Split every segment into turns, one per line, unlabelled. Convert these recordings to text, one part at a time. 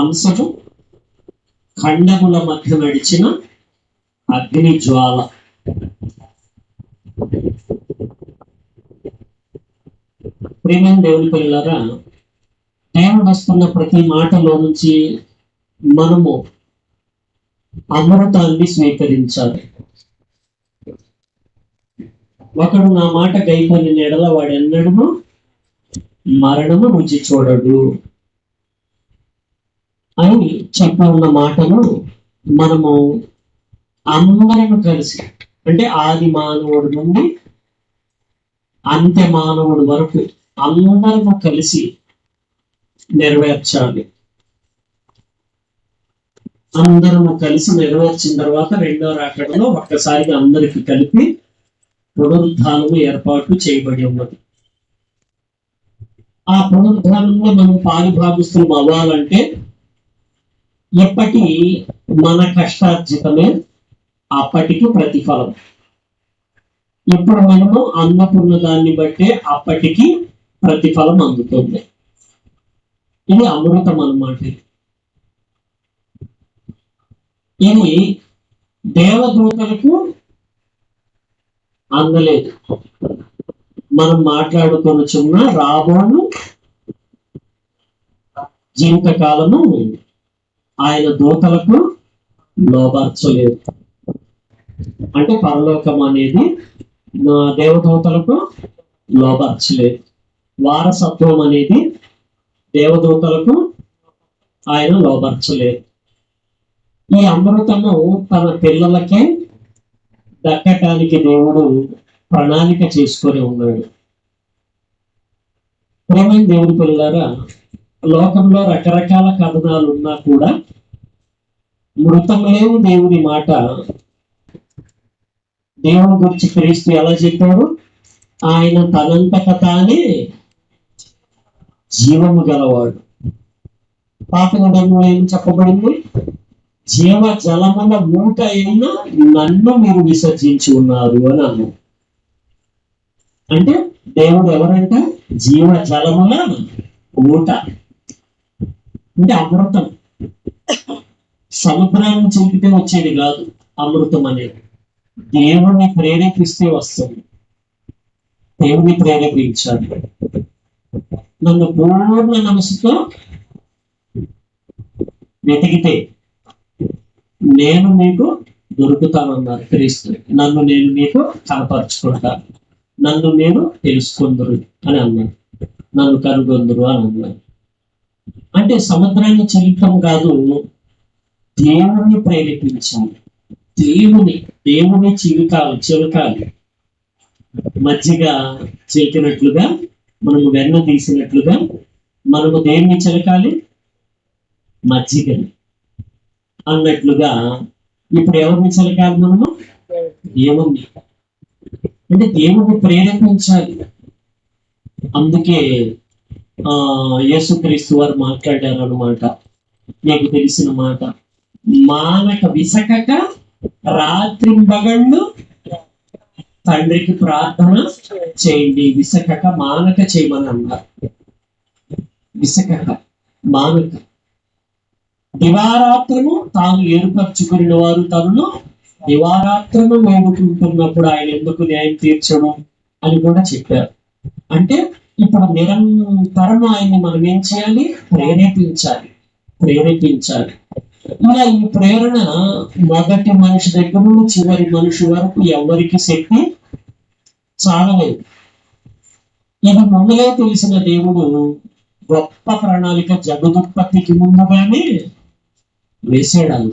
మాంసము ఖండముల మధ్య నడిచిన అగ్ని జ్వాల. ప్రియమైన దేవుని పిల్లలారా, దేవుడు వస్తున్న ప్రతి మాటలో నుంచి మనము అమృతాన్ని స్వీకరించాలి. ఒకడు నా మాట గైకొని నెడల వాడెన్నడూ మరణము రుచి చూడడు అని చెప్పి ఉన్న మాటను మనము అందరం కలిసి, అంటే ఆది మానవుడి నుండి అంత్య మానవుడి వరకు అందరము కలిసి నెరవేర్చాలి. అందరము కలిసి నెరవేర్చిన తర్వాత రెండో రాకడలో ఒక్కసారిగా అందరికి కలిపి పునరుద్ధానము ఏర్పాటు చేయబడి ఉన్నది. ఆ పునరుద్ధానంలో మనం పాలుభాగస్తులం అవ్వాలంటే ఎప్పటి మన కష్టార్జితమే అప్పటికి ప్రతిఫలం. ఇప్పుడు మనము అందుకున్న దాన్ని బట్టే అప్పటికి ప్రతిఫలం అందుతుంది. ఇది అమృతం అన్నమాట. ఇది దేవదూతలకు అందలేదు. మనం మాట్లాడుకొనుచున్న రాబోను జీవితకాలము ఆయన దూతలకు లోబర్చలేదు. అంటే పరలోకం అనేది దేవదూతలకు లోబర్చలేదు. వారసత్వం అనేది దేవదూతలకు ఆయన లోబర్చలేదు. ఈ అమృతము తన పిల్లలకే దక్కటానికి దేవుడు ప్రణాళిక చేసుకొని ఉన్నాడు. ప్రేమైన దేవుడి పిల్లలారా, లోకంలో రకరకాల కథనాలు ఉన్నా కూడా మృతమేవు దేవుడి మాట. దేవుని గురించి క్రీస్తు ఎలా చెప్పాడు? ఆయన తనంతట తానే జీవము గలవాడు. పాత నిబంధనలో ఏం చెప్పబడింది? జీవ జలముల ఊట అయినా నన్ను మీరు విసర్జించి ఉన్నారు అని అన్నాడు. అంటే దేవుడు ఎవరంట? జీవ జలముల ఊట, అంటే అమృతం. సముద్రాన్ని చూపితే వచ్చేది కాదు అమృతం అనేది. దేవుణ్ణి ప్రేరేపిస్తే వస్తుంది. దేవుని ప్రేరేపించాలి. నన్ను పూర్ణ మనసుతో వెతికితే నేను మీకు దొరుకుతానన్నారు క్రీస్తు. నన్ను నేను మీకు కనపరుచుకుంటాను, నన్ను నేను తెలుసుకుందరు అని అన్నాను, నన్ను కనుగొందురు అని అన్నాను. అంటే సముద్రాన్ని చిలికం కాదు, దేవుణ్ణి ప్రేరేపించాలి. దేవుని చిలుకాలి. మజ్జిగ చిలికినట్లుగా, మనము వెన్న తీసినట్లుగా మనము దేన్ని చిలకాలి? మజ్జిగని అన్నట్లుగా ఇప్పుడు ఎవరిని చిలకాలి? మనము దేవుణ్ణి. అంటే దేవుణ్ణి ప్రేరేపించాలి. అందుకే యేసుక్రీస్తు వారు మాట్లాడారు అన్నమాట. మీకు తెలిసిన మాట, మానక విసకక రాత్రింబగళ్ళు తండ్రికి ప్రార్థన చేయండి. విసకక మానక చేయమని అన్నారు. విసకక మానక. దివారాత్రము తాను ఏర్పరచుకున్న వారు తనను దివారాత్రము వేడుకుంటున్నప్పుడు ఆయన ఎందుకు న్యాయం తీర్చడం అని కూడా చెప్పారు. అంటే ఇప్పుడు నిరంతరం ఆయన్ని మనం ఏం చేయాలి? ప్రేరేపించాలి. ఇలా ఈ ప్రేరణ మొదటి మనిషి దగ్గర నుండి చివరి మనిషి వరకు ఎవరికి శక్తి చాలలేదు. ఇది ముందులే తెలిసిన దేవుడు గొప్ప ప్రణాళిక జగదుత్పత్తికి ముందుగానే వేసాడు.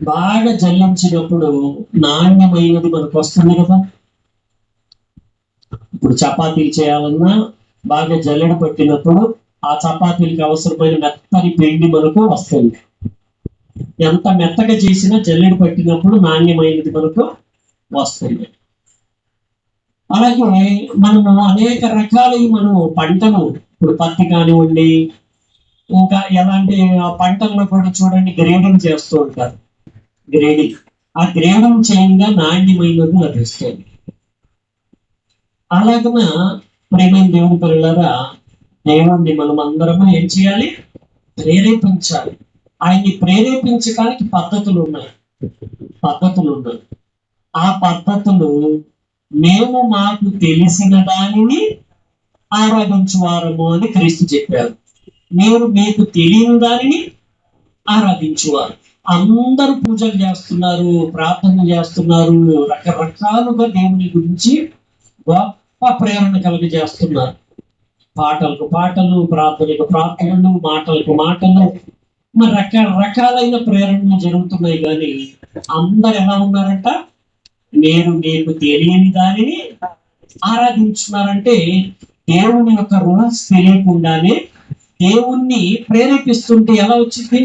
బాగా జల్లించినప్పుడు నాణ్యమైనది మనకు వస్తుంది కదా. ఇప్పుడు చపాతీలు చేయాలన్నా బాగా జల్లెడ పట్టినప్పుడు ఆ చపాతీలకి అవసరమైన మెత్తని పిండి మనకు వస్తుంది. ఎంత మెత్తగా చేసినా జల్లెడ పట్టినప్పుడు నాణ్యమైనది మనకు వస్తుంది. అలాగే మనము అనేక రకాల పంటలు, ఇప్పుడు పత్తి కానివ్వండి, ఇంకా ఎలాంటి పంటల్లో కూడా చూడండి గ్రేడింగ్ చేస్తూ ఉంటారు. ఆ గ్రేడింగ్ చేయంగా నాణ్యమైనది లభిస్తుంది. అలాగన ప్రేమైన దేవుని పిల్లలారా, దేవుణ్ణి మనం అందరము ఏం చేయాలి? ప్రేరేపించాలి. ఆయన్ని ప్రేరేపించడానికి పద్ధతులు ఉన్నాయి. ఆ పద్ధతులు మేము మాకు తెలిసిన దానిని ఆరాధించువారము అని క్రీస్తు చెప్పారు. మీరు మీకు తెలియని దానిని ఆరాధించువారు. అందరూ పూజలు చేస్తున్నారు, ప్రార్థనలు చేస్తున్నారు, రకరకాలుగా దేవుని గురించి గొప్ప ప్రేరణ కలుగజేస్తున్నారు. పాటలకు పాటలు, ప్రార్థనకు ప్రార్థనలు, మాటలకు మాటలు, మరి రకరకాలైన ప్రేరణలు జరుగుతున్నాయి. కానీ అందరు ఎలా ఉన్నారంట? మీరు మీకు తెలియని దానిని ఆరాధించున్నారంటే దేవుని యొక్క రూల్స్ తెలియకుండానే దేవుణ్ణి ప్రేరేపిస్తుంటే ఎలా వచ్చింది?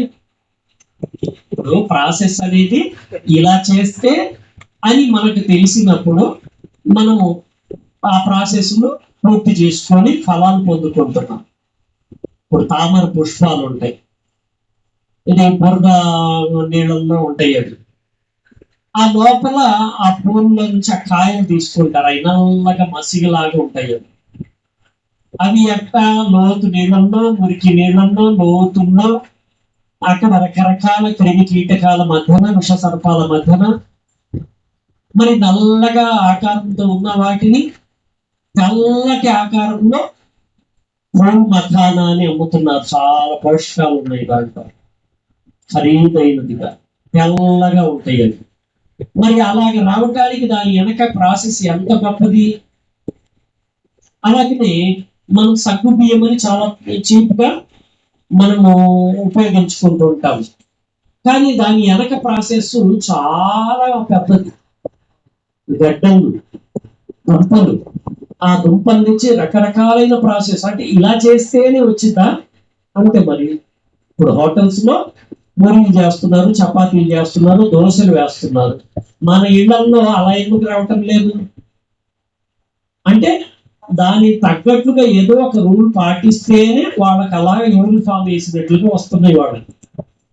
ఇప్పుడు ప్రాసెస్ అనేది ఇలా చేస్తే అని మనకు తెలిసినప్పుడు మనము ఆ ప్రాసెస్ ను పూర్తి చేసుకొని ఫలాలు పొందుకుంటున్నాం. ఇప్పుడు తామర పుష్పాలు ఉంటాయి, ఇది బురద నీళ్ళల్లో ఉంటాయి. అవి ఆ లోపల ఆ పూల్లో నుంచి ఆ కాయలు తీసుకుంటారు, అవి నల్లగా మసిగలాగా ఉంటాయి. అవి ఎట్లా లోతు నీళ్ళల్లో, మురికి నీళ్ళల్లో, లోతుల్లో, అక్కడ రకరకాల క్రిమి కీటకాల మధ్యన, విష సర్పాల మధ్యన, మరి నల్లగా ఆకారంతో ఉన్న వాటిని తెల్లటి ఆకారంలో మఖానా అని అమ్ముతున్నారు. చాలా పోషకాలు ఉన్నాయి దాంట్లో, ఖరీదైనదిగా తెల్లగా ఉంటాయి అవి. మరి అలాగే రావటానికి దాని వెనక ప్రాసెస్ ఎంత గొప్పది. అలాగనే మనం సగ్గు బియ్యం అని చాలా చీప్ గా మనము ఉపయోగించుకుంటూ ఉంటాం. కానీ దాని వెనక ప్రాసెస్ చాలా పెద్దది. గడ్డలు, దుంపలు, ఆ దుంపల నుంచి రకరకాలైన ప్రాసెస్. అంటే ఇలా చేస్తేనే వచ్చిందా అంటే, మరి ఇప్పుడు హోటల్స్ లో పూరీలు చేస్తున్నారు, చపాతీలు చేస్తున్నారు, దోశలు వేస్తున్నారు. మన ఇళ్లలో అలా ఎందుకు రావటం లేదు అంటే, దానికి తగ్గట్లుగా ఏదో ఒక రూల్ పాటిస్తేనే వాళ్ళకి అలాగే యూనిఫామ్ వేసినట్లుగా వస్తున్నాయి వాళ్ళకి.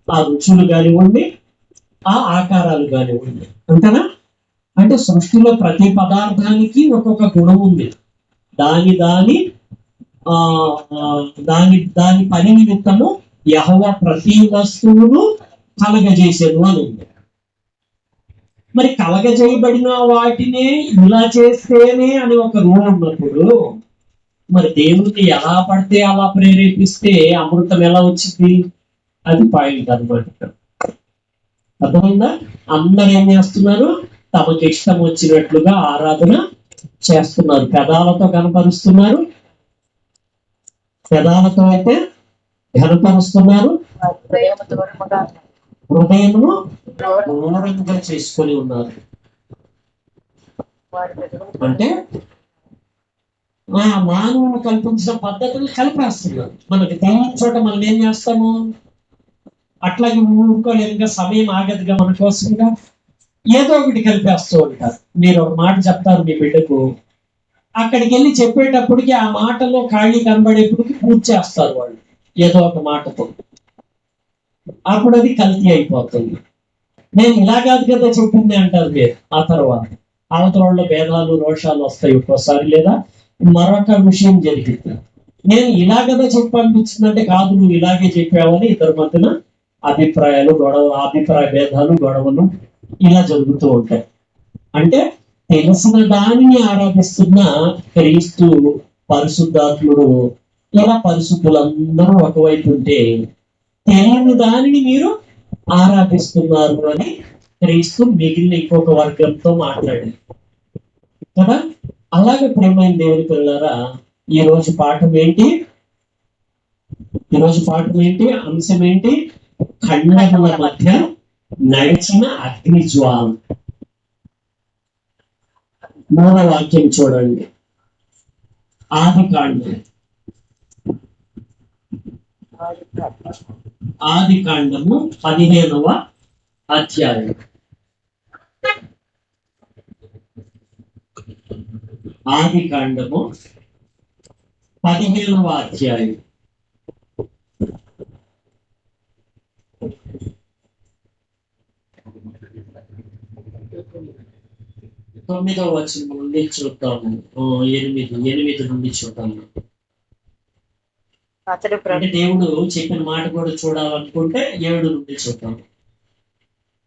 ఆ రుచులు కానివ్వండి, ఆ ఆకారాలు కానివ్వండి. అంతేనా? అంటే సృష్టిలో ప్రతి పదార్థానికి ఒక్కొక్క గుణం ఉంది. దాని దాని ఆ దాని దాని పని నిమిత్తము యెహోవా ప్రతి వస్తువును కలగజేసేను అని ఉంది. మరి కలగజేయబడిన వాటినే ఇలా చేస్తేనే అని ఒక రూల్ ఉన్నప్పుడు, మరి దేవుడిని ఎలా పడితే అలా ప్రేరేపిస్తే అమృతం ఎలా వచ్చింది? అది పాయింట్ అనమాట. అర్థమైందా? అందరు ఏం చేస్తున్నారు? తమకి ఇష్టం వచ్చినట్లుగా ఆరాధన చేస్తున్నారు. పెదాలతో కనపరుస్తున్నారు, పెదాలతో అయితే ఘనపరుస్తున్నారు, హృదయము దూరంగా చేసుకొని ఉన్నారు. అంటే మానవులు కల్పించిన పద్ధతులు కలిపేస్తున్నారు. మనకి తెలియని చోట మనం ఏం చేస్తాము? అట్లాగే ఊరుకోలేదుగా, సమయం ఆగదుగా మన కోసంగా, ఏదో ఒకటి కలిపేస్తూ ఉంటారు. మీరు ఒక మాట చెప్తారు మీ బిడ్డకు, అక్కడికి వెళ్ళి చెప్పేటప్పటికి ఆ మాటలో ఖాళీ కనబడేప్పటికి పూర్తి చేస్తారు వాళ్ళు ఏదో ఒక మాటతో. అప్పుడు అది కల్తీ అయిపోతుంది. నేను ఇలా కాదు కదా చెప్పింది అంటారు మీరు. ఆ తర్వాత అవతలలో భేదాలు, రోషాలు వస్తాయి ఒక్కోసారి. లేదా మరొక విషయం జరిగింది, నేను ఇలా కదా చెప్పి పంపించిందంటే, కాదు నువ్వు ఇలాగే చెప్పావని ఇద్దరి మధ్యన అభిప్రాయాలు, అభిప్రాయ భేదాలు, గొడవలు ఇలా జరుగుతూ ఉంటాయి. అంటే తెలిసిన దానిని ఆరాధిస్తున్న క్రీస్తు పరిశుద్ధాత్ముడు, ఇలా పరిశుద్ధులందరూ ఒకవైపు ఉంటే తెలియని దానిని మీరు ఆరాధిస్తున్నారు అని క్రీస్తు మిగిలిన ఇంకొక వర్గంతో మాట్లాడారు కదా. అలాగే ప్రేమైన దేవుని పిల్లలారా, ఈరోజు పాఠం ఏంటి? అంశం ఏంటి? ఖండముల మధ్య నడిచిన అగ్నిజ్వాల. మూడవ వాక్యం చూడండి. ఆది కాండము 15వ అధ్యాయం. ఆది కాండము 15వ అధ్యాయం. తొమ్మిదవ వచనం నుండి చూద్దాము. 8 నుండి చూద్దాము. అంటే దేవుడు చెప్పిన మాట కూడా చూడాలనుకుంటే 7 నుండి చూద్దాం.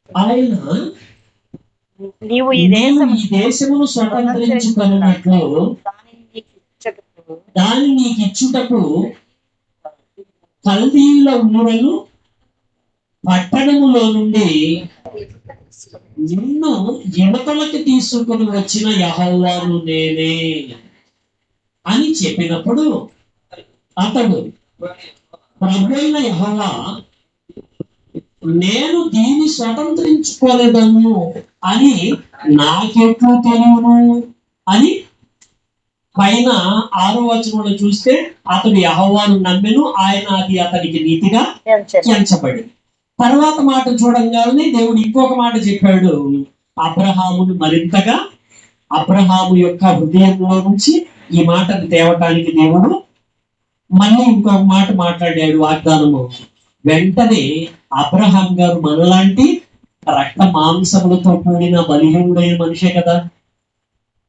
ఆయన
నీవు ఈ
దేశమును స్వతంత్రించుకున్నట్లు దాన్ని నీకు ఇచ్చుటకు కల్దీయుల ఊరను పట్టణములో నుండి నిన్ను యువతలకు తీసుకుని వచ్చిన యెహోవాను నేనే అని చెప్పినప్పుడు అతడు ప్రభువైన యెహోవా నేను దీన్ని స్వతంత్రించుకోలేదను అని నాకెట్లు తెలియను అని పైన 6వ వచనంలో చూస్తే అతడు యెహోవాను నమ్మెను, ఆయన అది అతనికి నీతిగా ఎంచబడి. తర్వాత మాట చూడంగానే దేవుడు ఇంకొక మాట చెప్పాడు, అబ్రహామును మరింతగా అబ్రహాము యొక్క హృదయంలో నుంచి ఈ మాటను తేవటానికి దేవుడు మళ్ళీ ఇంకొక మాట మాట్లాడాడు వాగ్దానము. వెంటనే అబ్రహాం గారు మనలాంటి రక్త మాంసములతో కూడిన బలిహీనుడైన మనిషే కదా,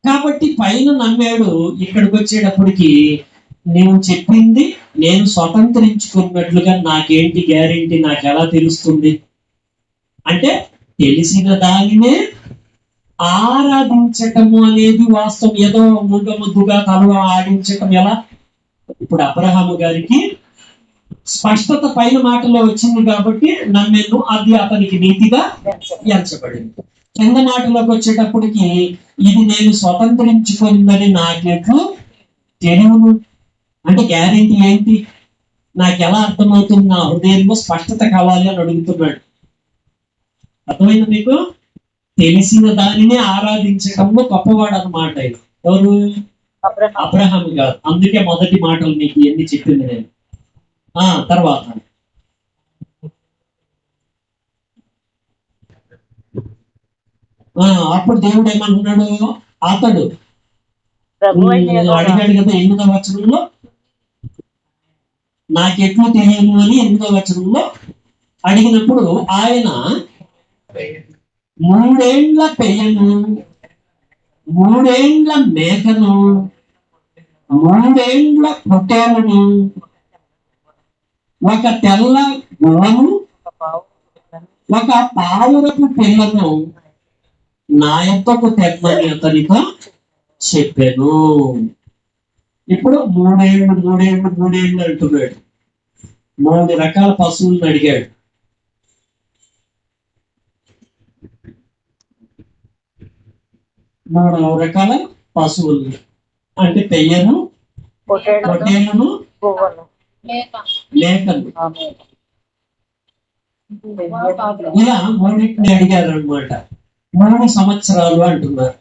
కాబట్టి పైన నమ్మాడు. ఇక్కడికి వచ్చేటప్పటికి నేను చెప్పింది నేను స్వతంత్రించుకున్నట్లుగా నాకేంటి గ్యారెంటీ, నాకు ఎలా తెలుస్తుంది అంటే తెలిసిన దానినే ఆరాధించటము అనేది వాస్తవం. ఏదో ముద్దుగా తల ఆడించటం ఎలా? ఇప్పుడు అబ్రహాము గారికి స్పష్టత పైన మాటలో వచ్చింది కాబట్టి నమ్మెను, అది అతనికి నీతిగా ఎంచబడింది. కింద మాటలోకి వచ్చేటప్పటికి ఇది నేను స్వతంత్రించుకుందని నాకెట్లు తెలియను అంటే గ్యారెంటీ ఏంటి, నాకు ఎలా అర్థమవుతుంది, నా హృదయంలో స్పష్టత కావాలి అని అడుగుతున్నాడు. అర్థమైంది మీకు? తెలిసిన దానినే ఆరాధించడంలో గొప్పవాడు అన్నమాట. ఎవరు? అబ్రహాం గారు. అందుకే మొదటి మాటలు మీకు ఎన్ని చెప్పింది నేను. తర్వాత అప్పుడు దేవుడు ఏమంటున్నాడు, అతడు అడిగాడు కదా 8వ వచనంలో, నాకెట్లు తెలియను అని 8వ వచనంలో అడిగినప్పుడు ఆయన 3 ఏండ్ల పెయ్యను, 3 ఏండ్ల మేకను, 3 ఏండ్ల పొట్టేలను, ఒక తెల్ల గువ్వను, ఒక పావురపు పిల్లను నా యొక్కకు తెమ్మని అతనితో చెప్పాను. ఇప్పుడు 3 ఏళ్ళు అంటున్నాడు. 3 రకాల పశువులను అడిగాడు. 3 రకాల పశువులు అంటే పెయ్యను, పొట్టేలను, లేఖను, ఇలా 3 అడిగారు అనమాట. 3 సంవత్సరాలు అంటున్నారు.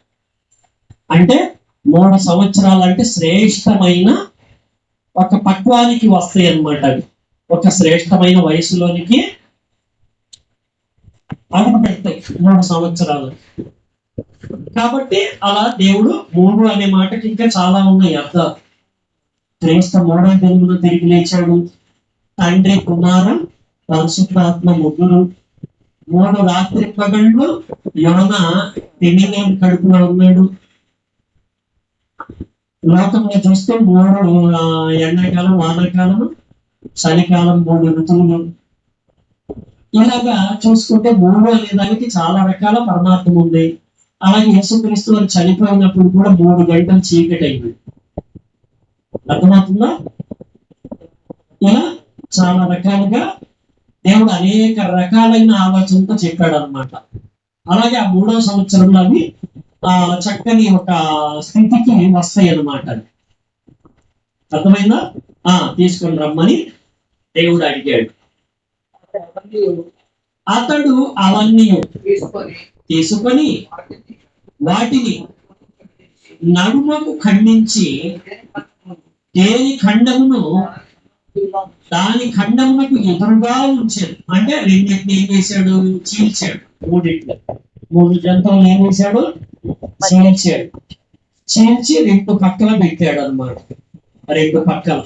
అంటే 3 సంవత్సరాలు అంటే శ్రేష్టమైన ఒక పక్వానికి వస్తాయి అన్నమాట. అవి ఒక శ్రేష్టమైన వయసులోనికి అడుగు పెడతాయి 3 సంవత్సరాలు. కాబట్టి అలా దేవుడు 3 అనే మాటకి ఇంకా చాలా ఉన్నాయి అర్థాలు. శ్రేష్ఠ 3వ దినమున తిరిగి లేచాడు, తండ్రి కుమార పరిశుద్ధాత్మ 3 రాత్రి పగళ్ళు యోన తిమింగలం కడుపులో ఉన్నాడు. లోకంలో చూస్తే 3 ఎండాకాలం, వానాకాలం, చలికాలం, 3 ఋతువులు. ఇలాగా చూసుకుంటే 3 అనే దానికి చాలా రకాల పరమార్థం ఉంది. అలాగే యేసుక్రీస్తు వారు చనిపోయినప్పుడు కూడా 3 గంటలు చీకటి అయింది. అర్థమవుతుందా? ఇలా చాలా రకాలుగా దేవుడు అనేక రకాలైన ఆలోచనతో చెప్పాడు అనమాట. అలాగే ఆ 3వ సంవత్సరంలో అవి చక్కని ఒక స్థితికి వస్తాయి అన్నమాట. అర్థమైందా? తీసుకొని రమ్మని దేవుడు అడిగాడు. అతడు అవన్నీ తీసుకొని వాటిని నడుమకు ఖండించి దేని ఖండమును దాని ఖండమునకు ఎదురుగా ఉంచాడు. అంటే రెండింటిని ఏం చేశాడు? చీల్చాడు. 3 జంతువులు ఏం చేశాడు? చీల్చాడు. చీల్చి 2 పక్కల పెట్టాడు అన్నమాట. 2 పక్కల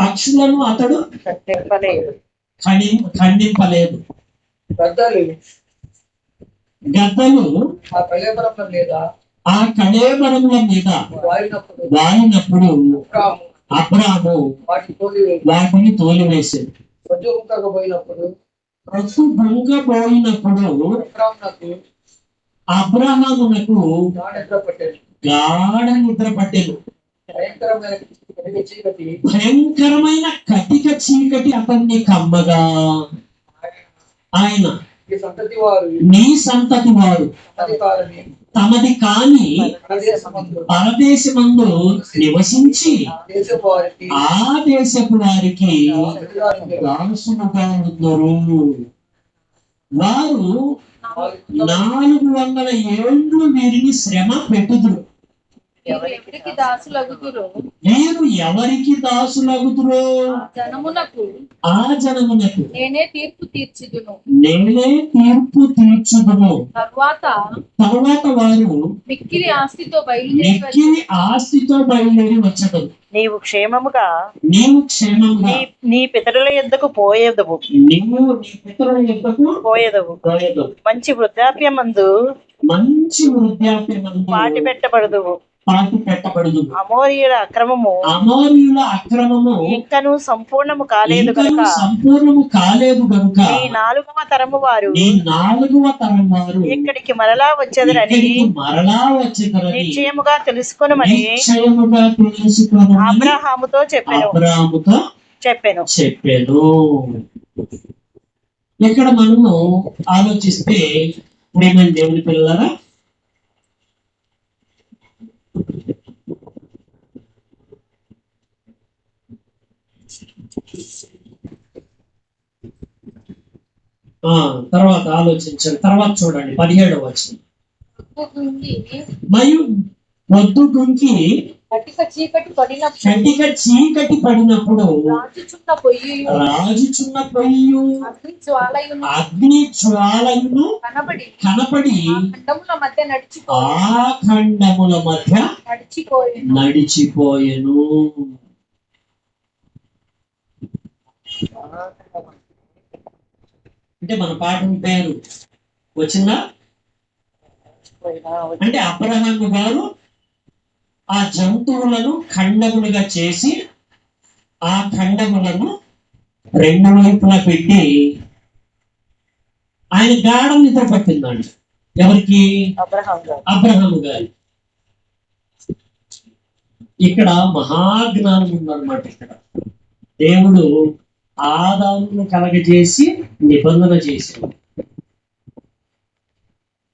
పక్షులను అతడు ఖండింపలేదు. గద్దలు ఆ కళేబరముల మీద
వారినప్పుడు
వాలినప్పుడు
అబ్రాహాము
అబ్రాము వాటిని తోలివేశాడు.
ప్రొద్దుపోయినప్పుడు
ప్రొద్దు బొంగబోయినప్పుడు
అబ్రాహామునకు
అబ్రహామునకు
గాఢ నిద్ర
గాఢ నిద్ర
పట్టెను.
పట్టెను.
భయంకరమైన కటిక చీకటి
భయంకరమైన కటిక చీకటి అతన్ని కమ్మగా ఆయన
ఈ సంతతి వారు
నీ సంతతి వారు
అధికారిని
తమది కాని
పరదేశమందు
పరదేశమందు నివసించి
దేశం వారికి
ఆ దేశపు వారికి
అధికారులు
దాసులుగా ఉన్నారు. వారు 400 ఏండ్లు వీరిని శ్రమ పెట్టుదురు.
ఎవరికి దాసులగుదురో
వీరు ఎవరికి దాసులగుదురో
జనమునకు
ఆ జనమునకు
నేనే తీర్పు తీర్చుదును.
నేనే తీర్పు తీర్చుదును.
తర్వాత
వారు
మిక్కిలి ఆస్తితో బయలుదేరి
మిక్కిలి ఆస్తితో బయలుదేరి వచ్చడం.
నీవు క్షేమముగా
నీవు క్షేమంగా
నీ పితరుల యొద్దకు పోయేదవు
నీవు నీ పితరుల యొద్దకు పోయేదవు.
మంచి వృద్ధాప్యమందు
మంచి వృద్ధాప్యమందు
పాటి పెట్టబడదువు.
అమోరీయుల అక్రమము
ఇంకను సంపూర్ణము కాలేదు కనుక
నీ
4వ తరము వారు ఇక్కడికి మరలా వచ్చేదరని నిశ్చయముగా తెలుసుకొనమని అబ్రహాముతో చెప్పెను.
ఇక్కడ మనము ఆలోచిస్తే ప్రేమని దేవుని పిల్లలారా, తర్వాత ఆలోచించండి. తర్వాత చూడండి 17వ వచనం. మరియు పొద్దు గుంకి
కటిక
చీకటి పడినప్పుడు రాజుచున్న పొయ్యి అగ్ని జ్వాలయును కనపడి ఆ ఖండముల మధ్య నడిచిపోయెను. అంటే మన పాఠం పేరు వచ్చిందా? అంటే అబ్రహాము గారు ఆ జంతువులను ఖండములుగా చేసి ఆ ఖండములను 2 వైపులా పెట్టి ఆయన గాఢ నిద్ర పట్టిందండి. ఎవరికి? అబ్రహాము గారు. ఇక్కడ మహాజ్ఞానం ఉందన్నమాట. ఇక్కడ దేవుడు ఆదామును కలగజేసి నిబంధన చేశాడు.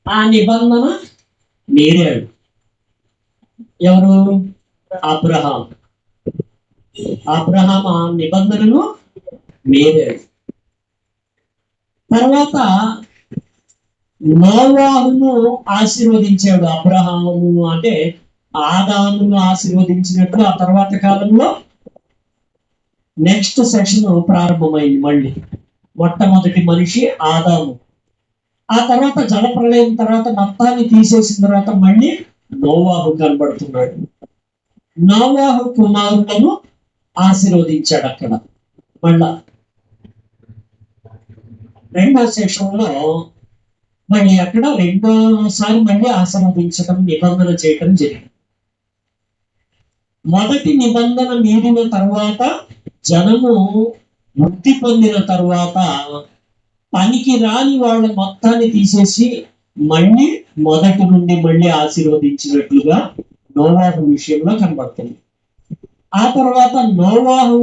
ఆ నిబంధన మీరాడు. ఎవరు? అబ్రహాం ఆ నిబంధనను మీరాడు. తర్వాత నోవాహును ఆశీర్వదించాడు. అబ్రహాము అంటే ఆదామును ఆశీర్వదించినట్లు ఆ తర్వాత కాలంలో నెక్స్ట్ సెషన్ ప్రారంభమైంది. మళ్ళీ మొట్టమొదటి మనిషి ఆదాము. ఆ తర్వాత జలప్రళయం తర్వాత మొత్తాన్ని తీసేసిన తర్వాత మళ్ళీ నోవాహు కనబడుతున్నాడు. నోవాహు కుమారులను ఆశీర్వదించాడు. అక్కడ మళ్ళా 2వ సెషన్లో మళ్ళీ అక్కడ 2వసారి మళ్ళీ ఆశీర్వదించడం, నిబంధన చేయటం జరిగింది. మొదటి నిబంధన మీరిన తర్వాత జనము ముక్తి పొందిన తర్వాత పనికి రాని వాళ్ళ మొత్తాన్ని తీసేసి మళ్ళీ మొదటి నుండి మళ్ళీ ఆశీర్వదించినట్లుగా నోవాహు విషయంలో కనబడుతుంది. ఆ తర్వాత నోవాహు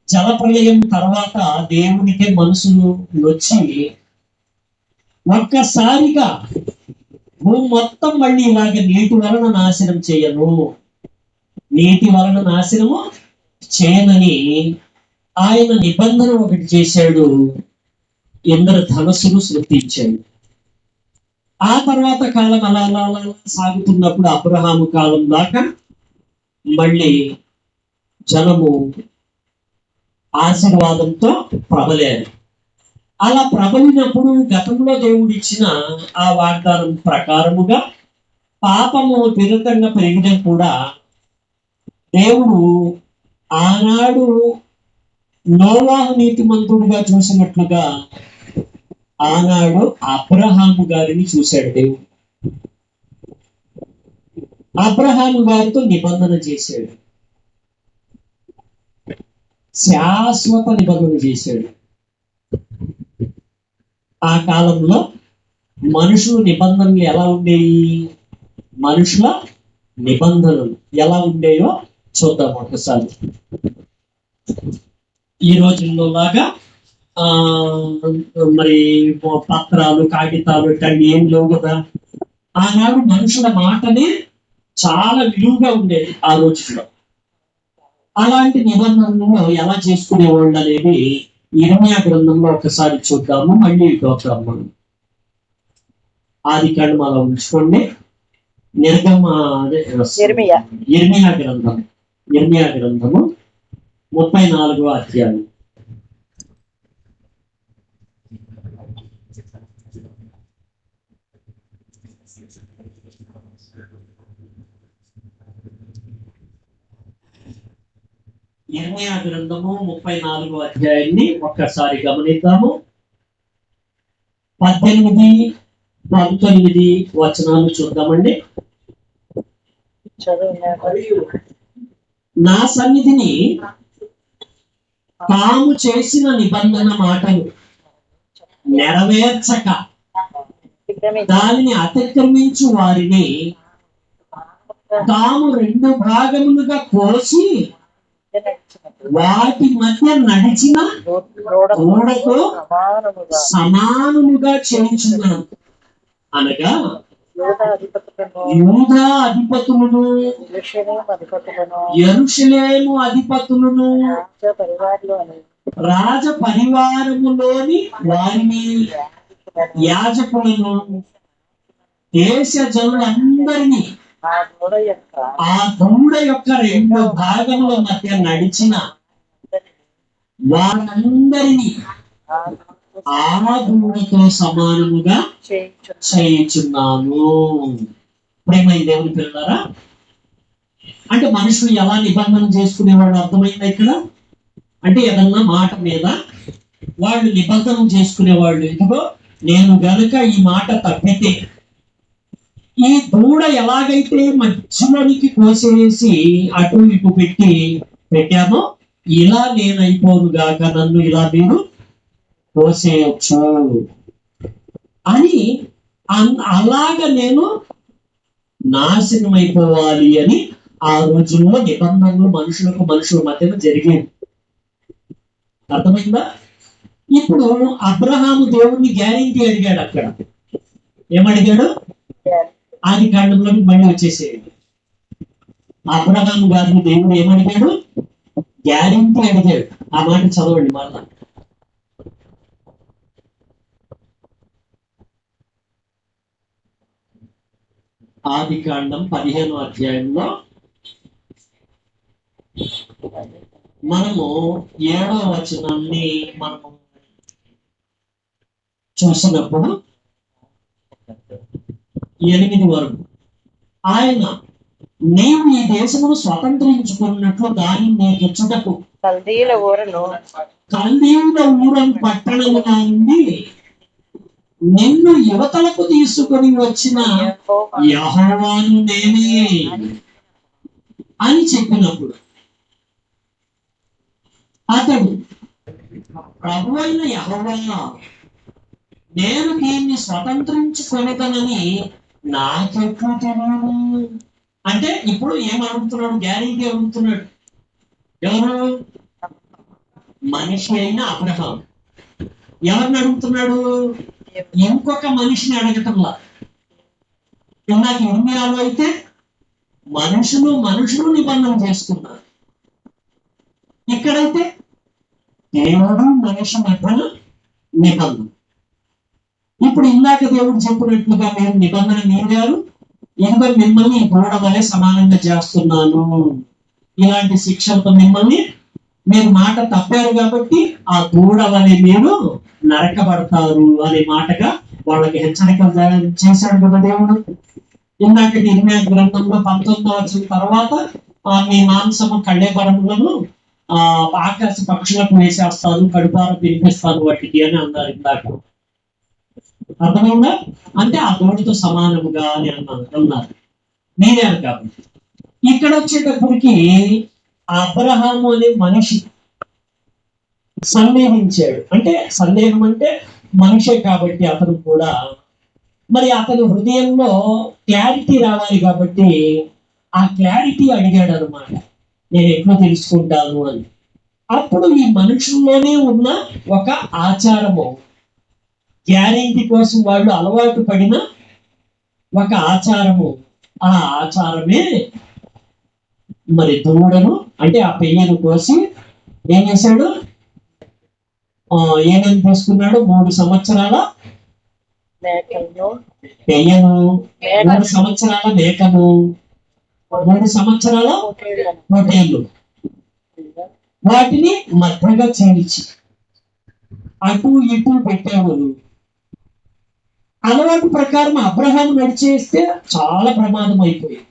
జలప్రలయం తర్వాత దేవునికే మనసు వచ్చి ఒక్కసారిగా నువ్వు మొత్తం మళ్ళీ ఇలాగ నీటి వలన నాశనం చేయనని ఆయన నిబంధన ఒకటి చేశాడు. ఇంద్రధనస్సును సృష్టించాడు. ఆ తర్వాత కాలం అలా సాగుతున్నప్పుడు అబ్రహాము కాలం దాకా మళ్ళీ జనము ఆశీర్వాదంతో ప్రబలారు. అలా ప్రబలినప్పుడు గతంలో దేవుడు ఇచ్చిన ఆ వాగ్దానం ప్రకారముగా పాపము విరుద్ధంగా పెరిగినా కూడా దేవుడు ఆనాడు నోవాహు నీతిమంతుడుగా చూసినట్లుగా ఆనాడు అబ్రహాము గారిని చూశాడు దేవుడు. అబ్రహాము గారితో నిబంధన చేశాడు, శాశ్వత నిబంధన చేశాడు. ఆ కాలంలో మనుషుల నిబంధనలు ఎలా ఉండేవి? మనుషుల నిబంధనలు ఎలా ఉండేవో చూద్దాం ఒకసారి. ఈ రోజుల్లో లాగా మరి పత్రాలు, కాగితాలు ఇట్లాంటి ఏం లేవు కదా. ఆనాడు మనుషుల మాటనే చాలా విలువగా ఉండేది ఆ రోజుల్లో. అలాంటి నిబంధనలు ఎలా చేసుకునేవాళ్ళు అనేది ఇర్మియా గ్రంథంలో ఒకసారి చూద్దాము. మళ్ళీ ఇటు వద్దాం మనం. ఆది కాండం అలా ఉంచుకోండి. ఇర్మియా గ్రంథము 34వ అధ్యాయం. ఇర్మియా గ్రంథము 34వ అధ్యాయాన్ని ఒక్కసారి గమనిద్దాము. 18, 19 వచనాలు చూద్దామండి.
మరియు
నా సన్నిధిని తాము చేసిన నిబంధన మాటను నెరవేర్చక దానిని అతిక్రమించు వారిని తాము 2 భాగములుగా కోసి వాటి మధ్య నడిచిన దూడతో సమానముగా చేయించున్నాను. అనగా యూదా అధిపతులను, యెరూషలేము అధిపతులను, రాజ పరివారములోని వారిని, యాజకులను, దేశ జనులందరినీ ఆ దూడ యొక్క 2 భాగముల మధ్య నడిచిన వారందరినీ ఆ దూడతో సమానముగా చేయించున్నాను. ప్రేమైన దేవుని పిల్లలారా, అంటే మనుషులు ఎలా నిబంధన చేసుకునేవాడు అర్థమైందా ఇక్కడ? అంటే ఏదన్నా మాట మీద వాళ్ళు నిబంధన చేసుకునేవాళ్ళు. ఇదిగో నేను గనుక ఈ మాట తప్పితే, ఈ దూడ ఎలాగైతే మధ్యలోనికి కోసేసి అటు ఇటు పెట్టామో ఇలా నేనైపోను గాక, నన్ను ఇలా మీరు కోసేయచ్చు అని, అలాగ నేను నాశనం అయిపోవాలి అని ఆ రోజుల్లో నిబంధనలు మనుషుల మధ్యన జరిగేవి. అర్థమైందా? ఇప్పుడు అబ్రహాము దేవుణ్ణి గ్యారెంటీ అడిగాడు. అక్కడ ఏమడిగాడు? ఆది కాండంలోకి మళ్ళీ వచ్చేసేయండి. అబ్రహాము గారిని దేవుడు ఏమడిగాడు? గ్యారెంటీ అడిగాడు. ఆ మాట చదవండి మళ్ళా. ఆది కాండం 15వ అధ్యాయంలో మనము 7వ వచనాన్ని మనము చూసినప్పుడు 8 వరకు ఆయన, నీవు ఈ దేశమును స్వతంత్రించుకున్నట్లు దాన్ని నీకు ఇచ్చుటకు
కల్దీయుల
ఊరను పట్టణముగా నుండి నిన్ను యువతలకు తీసుకొని వచ్చిన యెహోవాను నేనే అని చెప్పినప్పుడు అతడు, ప్రభువైన యెహోవా, నేను దీన్ని స్వతంత్రించుకొనిదనని నాకెట్లు తెలియదు. అంటే ఇప్పుడు ఏమడుగుతున్నాడు? గ్యారెంటీ అడుగుతున్నాడు. ఎవరు? మనిషి అయిన అబ్రహాం. ఎవరిని అడుగుతున్నాడు? ఇంకొక మనిషిని అడగటంలా. ఇందాక ఇర్మియాలో అయితే మనుషులు నిబంధన చేసుకున్నారు. ఇక్కడైతే దేవుడు మనిషి మధ్యన నిబంధన. ఇప్పుడు ఇందాక దేవుడు చెప్పినట్లుగా మీరు నిబంధన మీరారు, ఇదిగో మిమ్మల్ని దూడ వలె సమానంగా చేస్తున్నాను, ఇలాంటి శిక్షలతో మిమ్మల్ని, మీరు మాట తప్పారు కాబట్టి ఆ దూడ వలె మీరు నరకబడతారు అనే మాటగా వాళ్ళకి హెచ్చరికలు చేశాడు కదా దేవుడు. ఇందాక ఇర్మియా గ్రంథంలో 19వ వచనం తర్వాత మీ మాంసము కళ్ళేబరములను ఆకాశ పక్షులకు వేసేస్తాను, కడుపార తినిపిస్తాను వాటికి అని అన్నారు ఇందాక. అర్థమైందా? అంటే ఆ దూడతో సమానముగా అని అన్నారు. నేనే కాబట్టి. ఇక్కడ వచ్చేటప్పటికి అబ్రహాము అనే మనిషి సందేహించాడు. అంటే సందేహం అంటే మనిషే కాబట్టి అతను కూడా మరి అతని హృదయంలో క్లారిటీ రావాలి కాబట్టి ఆ క్లారిటీ అడిగాడు అనమాట, నేను ఎట్లా తెలుసుకుంటాను అని. అప్పుడు ఈ మనుషుల్లోనే ఉన్న ఒక ఆచారము, గ్యారెంటీ కోసం వాళ్ళు అలవాటు పడిన ఒక ఆచారము, ఆ ఆచారమే మరి దూడను అంటే ఆ పెయ్యను కోసి ఏం చేశాడు, ఏమేమి తీసుకున్నాడు, 3 సంవత్సరాల పెయ్యను, 3 సంవత్సరాల మేకను, 3 సంవత్సరాల పొట్టేళ్ళు, వాటిని మధ్యగా చేర్చి అటు ఇటు పెట్టాడు. అలవాటు ప్రకారం అబ్రహాం నడిచేస్తే చాలా ప్రమాదం అయిపోయింది.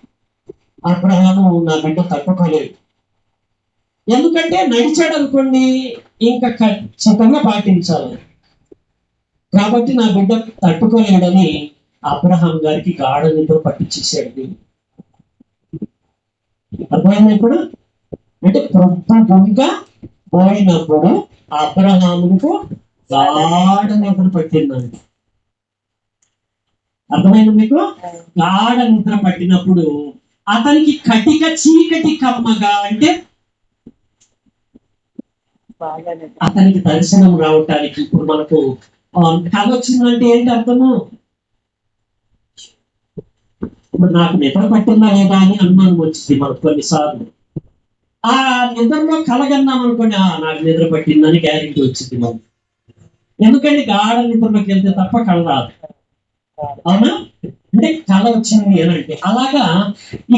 అబ్రహాము నా బిడ్డ తట్టుకోలేదు. ఎందుకంటే నడిచాడు అనుకోండి ఇంకా ఖచ్చితంగా పాటించాలి కాబట్టి నా బిడ్డ తట్టుకోలేడని అబ్రహాం గారికి గాఢ నిద్ర పట్టించేసాడు. అర్థమైంది ఇప్పుడు? అంటే ప్రొద్దుగా పోయినప్పుడు అబ్రహాముకు గాఢ నిద్ర పట్టిందండి. అర్థమైంది మీకు? గాఢ నిద్ర పట్టినప్పుడు అతనికి కటిక చీకటి కమ్మగా అంటే అతనికి దర్శనం రావటానికి ఇప్పుడు మనకు కళ వచ్చిందంటే ఏంటి అర్థము? ఇప్పుడు నాకు నిద్ర పట్టిందా లేదా అని అనుమానం వచ్చింది మనకు కొన్నిసార్లు. ఆ నిద్రలో కలగన్నాం అనుకోండి, నాకు నిద్ర పట్టిందని గ్యారెంటీ వచ్చింది మనం. ఎందుకంటే గాఢ నిద్రలోకి వెళ్తే తప్ప కళ రాదు. అవునా? అంటే కళ వచ్చింది అని అంటే అలాగా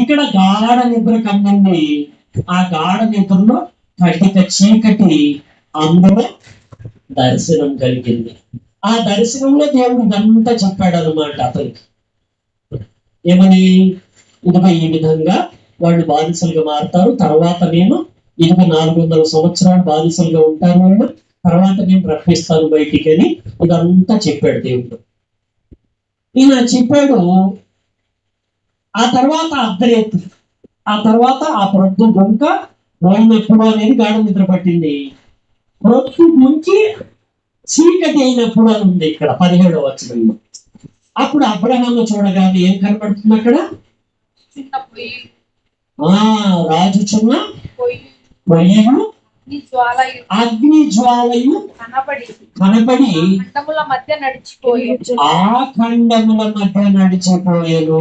ఇక్కడ గాఢ నిద్ర కమ్మింది. ఆ గాఢ నిద్రలో కటిక చీకటి, అందులో దర్శనం కలిగింది. ఆ దర్శనంలో దేవుడు ఇదంతా చెప్పాడు అనమాట అతనికి. ఏమని? ఇదిగో ఈ విధంగా వాళ్ళు బానిసలుగా మారుతారు, తర్వాత నేను ఇదిగో 400 సంవత్సరాలు బానిసలుగా ఉంటాను వాళ్ళు, తర్వాత నేను రప్పిస్తాను బయటికి అని ఇదంతా చెప్పాడు దేవుడు. ఈయన చెప్పాడు. ఆ తర్వాత అర్ధరేత్రి, ఆ తర్వాత ఆ ప్రొద్దు గుంక పోయినప్పుడు అనేది గాఢ నిద్ర పట్టింది. ప్రొద్దు నుంచి చీకటి అయినప్పుడు అని ఉంది ఇక్కడ 17వ వచనంలో. అప్పుడు అబ్రహాము చూడగానే ఏం కనపడుతుంది అక్కడ?
చిన్న పొయ్యి,
రాజు చిన్న
పొయ్యి,
పొయ్యను
అగ్ని జ్వాలయు
కనపడి
ఖండముల మధ్య నడిచిపోయి
ఆ ఖండముల మధ్య నడిచిపోయాను.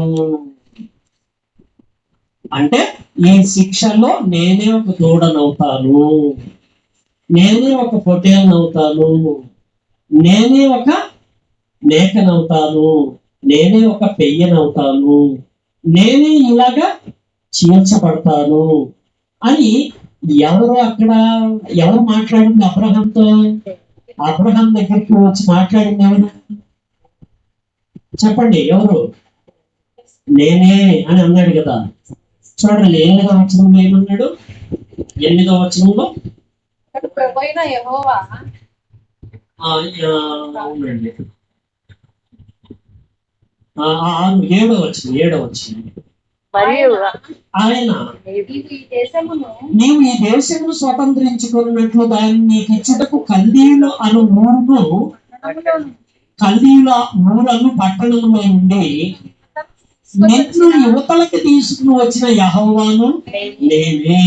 అంటే ఈ శిక్షలో నేనే ఒక దూడనవుతాను, నేనే ఒక పొట్టేలనవుతాను, నేనే ఒక మేకనవుతాను, నేనే ఒక పెయ్యనవుతాను, నేనే ఇలాగా చీల్చబడతాను అని ఎవరు మాట్లాడింది అబ్రహాంతో? అబ్రహాం దగ్గరికి వచ్చి మాట్లాడింది ఎవరు చెప్పండి? ఎవరు? నేనే అని అన్నాడు కదా. చూడండి 8వ వచనంలో ఏమన్నాడు? 8వ వచనంలో
ప్రభువైన యెహోవా
అవునండి 7వ వచనం
మరియు
ఆయన
నీవు
ఈ దేశమును స్వతంత్రించుకున్నట్లు దాన్ని నీకు ఇచ్చుటకు కల్దీయులు అను ఊరను పట్టణంలో నుండి నిన్ను యువతలకి తీసుకుని వచ్చిన యెహోవాను నేనే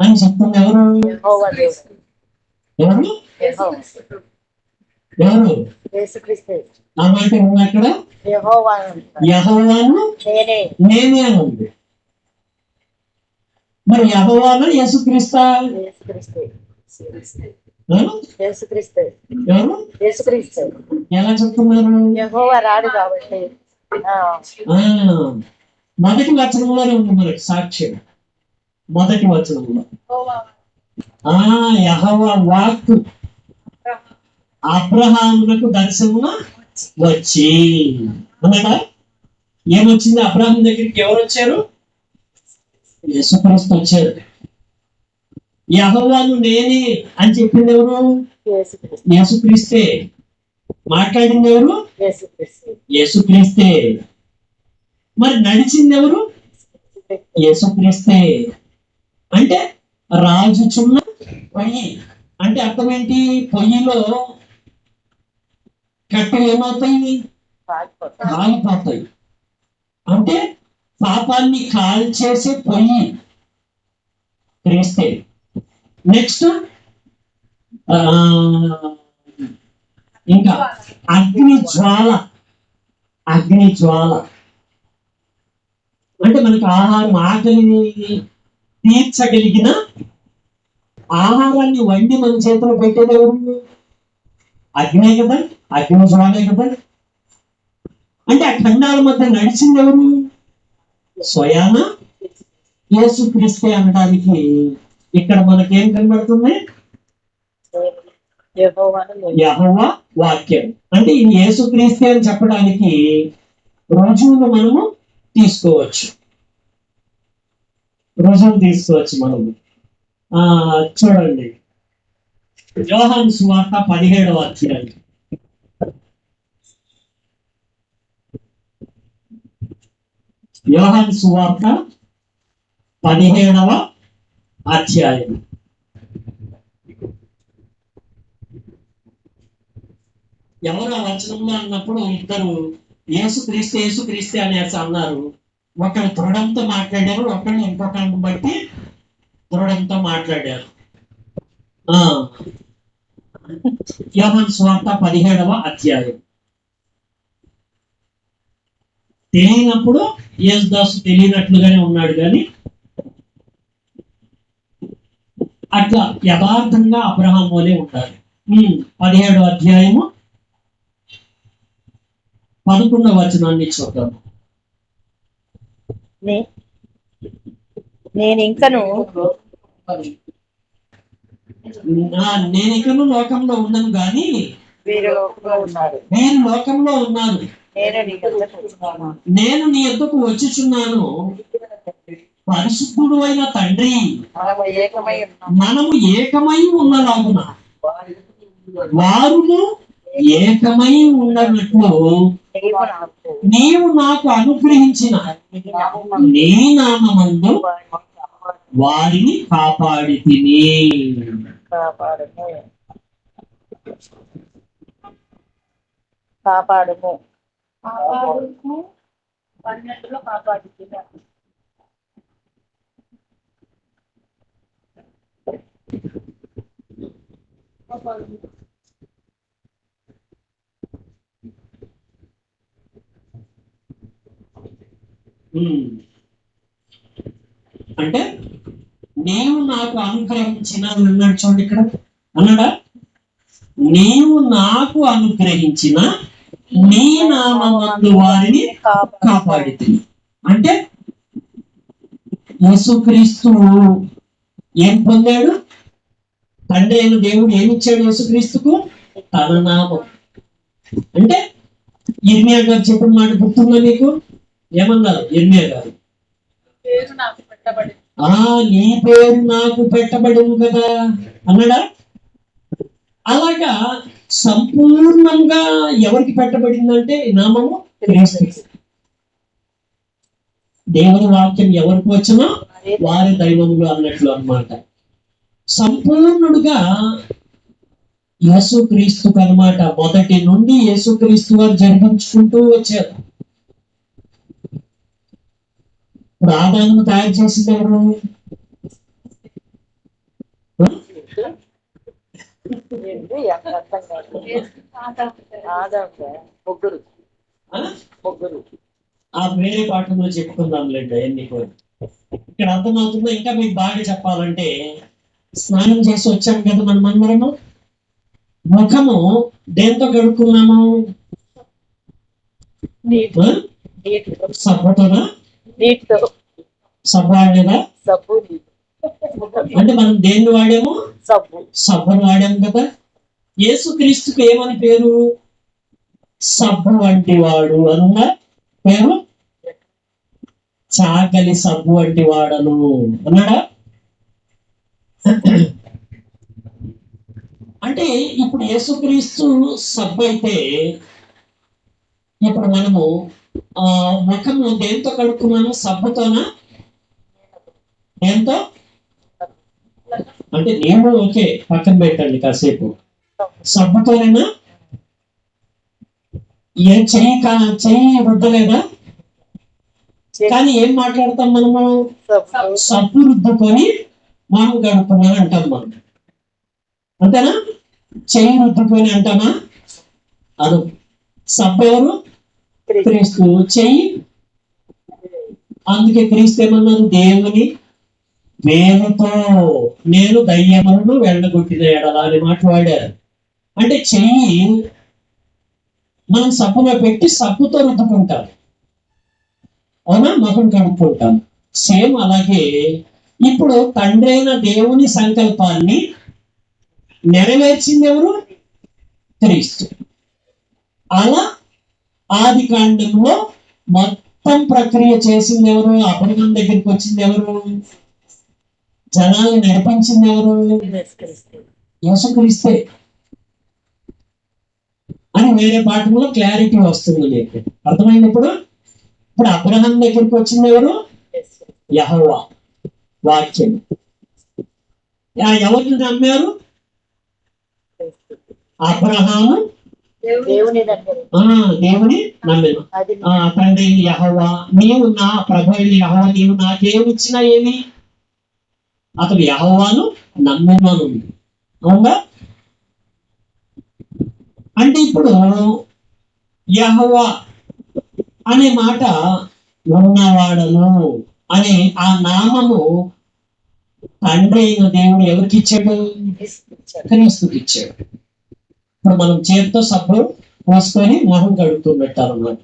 అని చెప్తుంది. ఎవరు? ఆ మాట ఉంది అక్కడ. యెహోవాను నేనే అని ఉంది. మరి యెహోవాను యేసుక్రీస్తు ఎలా చెప్తున్నారు?
రాడు కాబట్టి
మొదటి వచనంలోనే ఉంది మనకి సాక్ష్యం. మొదటి వచనంలో యెహోవా వాక్కు అబ్రహామునకు దర్శనము వచ్చి అన్నాడా? ఏమొచ్చింది? అబ్రహాం దగ్గరికి ఎవరు వచ్చారు? యేసుక్రీస్తు వచ్చారు. యెహోవాను నేనే అని చెప్పింది ఎవరు? యేసుక్రీస్తే. మాట్లాడింది ఎవరు? యేసుక్రీస్తే. మరి నడిచింది ఎవరు? యేసుక్రీస్తే. అంటే రాజుచున్న పొయ్యి అంటే అర్థం ఏంటి? పొయ్యిలో కట్టెలు ఏమవుతాయి? కాలిపోతాయి. అంటే పాపాన్ని కాల్చేసే పొయ్యి క్రీస్తే. నెక్స్ట్ ఇంకా అగ్ని జ్వాల. అగ్ని జ్వాల అంటే మనకి ఆహారం, ఆకలిని తీర్చగలిగిన ఆహారాన్ని వండి మన చేతిలో పెట్టేది ఎవరు? అగ్నే కదా, అగ్ని జ్వాలే కదా. అంటే ఆ ఖండాల మధ్య నడిచింది ఎవరు? స్వయాన యేసుక్రీస్తే అనడానికి ఇక్కడ మనకేం కనబడుతుంది? యెహోవా వాక్యం. అంటే ఇది యేసుక్రీస్తే అని చెప్పడానికి రుజువును మనము తీసుకోవచ్చు. మనము చూడండి, యోహాను సువార్త 17వ అధ్యాయం. యోహాను సువార్త 17వ అధ్యాయం. ఎవరు ఆ వచనంలో అన్నప్పుడు ఇద్దరు యేసుక్రీస్తే అనేసి అన్నారు. ఒకరు దృఢంతో మాట్లాడారు, ఒకళ్ళు ఇంకొకరిని బట్టి దృఢంతో మాట్లాడారు. యోహాను సువార్త 17వ అధ్యాయం. తెలియనప్పుడు యేసుదాసు తెలియనట్లుగానే ఉన్నాడు, కానీ అట్లా యథార్థంగా అబ్రహాం వలె ఉండాలి. 17వ అధ్యాయము 11వ వచనాన్ని చూద్దాం.
నేను ఇంకను
లోకంలో ఉన్నాను గాని
వీరు లోకంలో ఉన్నారు.
నేను లోకంలో ఉన్నాను. నేను నీ యొద్దకు వచ్చుచున్నాను. పరిశుద్ధుడు అయిన తండ్రి, మనము ఏకమై ఉన్నలాగున వారును ఏకమై ఉన్నట్లు నీవు నాకు అనుగ్రహించిన నీ నామమందు వారిని కాపాడితిని.
కాపాడుము
12లో కాపాడుతుంది.
అంటే నీవు నాకు అనుగ్రహించిన అన్నాడు. చూడండి ఇక్కడ అన్నాడా, నీవు నాకు అనుగ్రహించిన నీ నామమందు వారిని కాపాడితిని. అంటే యేసుక్రీస్తు ఏం పొందాడు? తండ్రి అయిన దేవుడు ఏమిచ్చాడు యేసుక్రీస్తుకు? తన నామం. అంటే ఇర్మియా గారు చెప్పిన మాట గుర్తుందా మీకు? ఏమన్నారు ఇర్మియా గారు? నీ పేరు నాకు పెట్టబడింది కదా అన్నాడా? అలాగా సంపూర్ణంగా ఎవరికి పెట్టబడిందంటే నామము క్రీస్తు. దేవుని వాక్యం ఎవరికి వచ్చినా వారి దైవములు అన్నట్లు అన్నమాట. సంపూర్ణుడుగా యేసుక్రీస్తుకు అన్నమాట. మొదటి నుండి యేసుక్రీస్తు వారు జరిపించుకుంటూ వచ్చారు. ఇప్పుడు ఆదాము తయారు చేసింది ఎవరు? వేరే పాఠంలో చెప్పుకుందాంలేండి అవన్నీ కూడా. ఇక్కడ అర్థమవుతుందో? ఇంకా మీకు బాగా చెప్పాలంటే, స్నానం చేసి వచ్చాము కదా మనమందరము. ముఖము దేంతో కడుక్కున్నాము? సబ్బుతోనా? సబ్బు వాడేదా? అంటే మనం దేన్ని వాడాము? సబ్బును వాడాము కదా. యేసుక్రీస్తుకు ఏమని పేరు? సబ్బు వంటి వాడు అన్నా పేరు. చాకలి సబ్బు వంటి వాడను అన్నాడా? అంటే ఇప్పుడు యేసుక్రీస్తు సబ్బు అయితే, ఇప్పుడు మనము ముఖము దేంతో కడుక్కున్నాను? సబ్బుతోనా? దేంతో? అంటే నేను ఓకే, పక్కన పెట్టండి కాసేపు. సబ్బుతోనేనా? ఏ చెయ్యి రుద్దలేదా? కానీ ఏం మాట్లాడతాం మనము? సబ్బు రుద్దుకొని మనం గడుపుకున్నాను అంటాం మనం, అంతేనా? చెయ్యి రుద్దుకొని అంటామా? అదు. సబ్బు ఎవరు? క్రీస్తు. చెయ్యి, అందుకే క్రీస్తు ఏమన్నారు? దేవుని వేలుతో నేను దయ్యములను వెళ్ళగొట్టిన ఎడల అని మాట్లాడారు. అంటే చెయ్యి మనం సబ్బులో పెట్టి సబ్బుతో రుద్దుకుంటాం, అవునా? ముఖం కడుక్కుంటాం. సేమ్ అలాగే ఇప్పుడు తండ్రి అయిన దేవుని సంకల్పాన్ని నెరవేర్చింది ఎవరు? క్రీస్తు. అలా ఆది కాండంలో మొత్తం ప్రక్రియ చేసింది ఎవరు? అబ్రహాం దగ్గరికి వచ్చింది ఎవరు? జనాల్ని నడిపించింది ఎవరు? యేసుక్రీస్తే అని వేరే పాఠంలో క్లారిటీ వస్తుంది మీకు. అర్థమైంది ఇప్పుడు? ఇప్పుడు అబ్రహాం దగ్గరికి వచ్చింది ఎవరు? యెహోవా వాక్యం. ఎవరిని నమ్మారు? అబ్రహాము దేవుని నమ్మాను. తండ్రి యెహోవా, నీవు నా ప్రభు యెహోవా, నీవు నాకేమిచ్చినా ఏమి? అతడు యెహోవాను నమ్మున్నాను, అవునా? అంటే ఇప్పుడు యెహోవా అనే మాట ఉన్నవాడను అనే ఆ నామము తండ్రి అయిన దేవుడు ఎవరికి ఇచ్చాడు? క్రీస్తుకి ఇచ్చాడు. ఇప్పుడు మనం చేతితో సబ్బు పోసుకొని మొహం కడుగుతున్నట్టు అన్నమాట.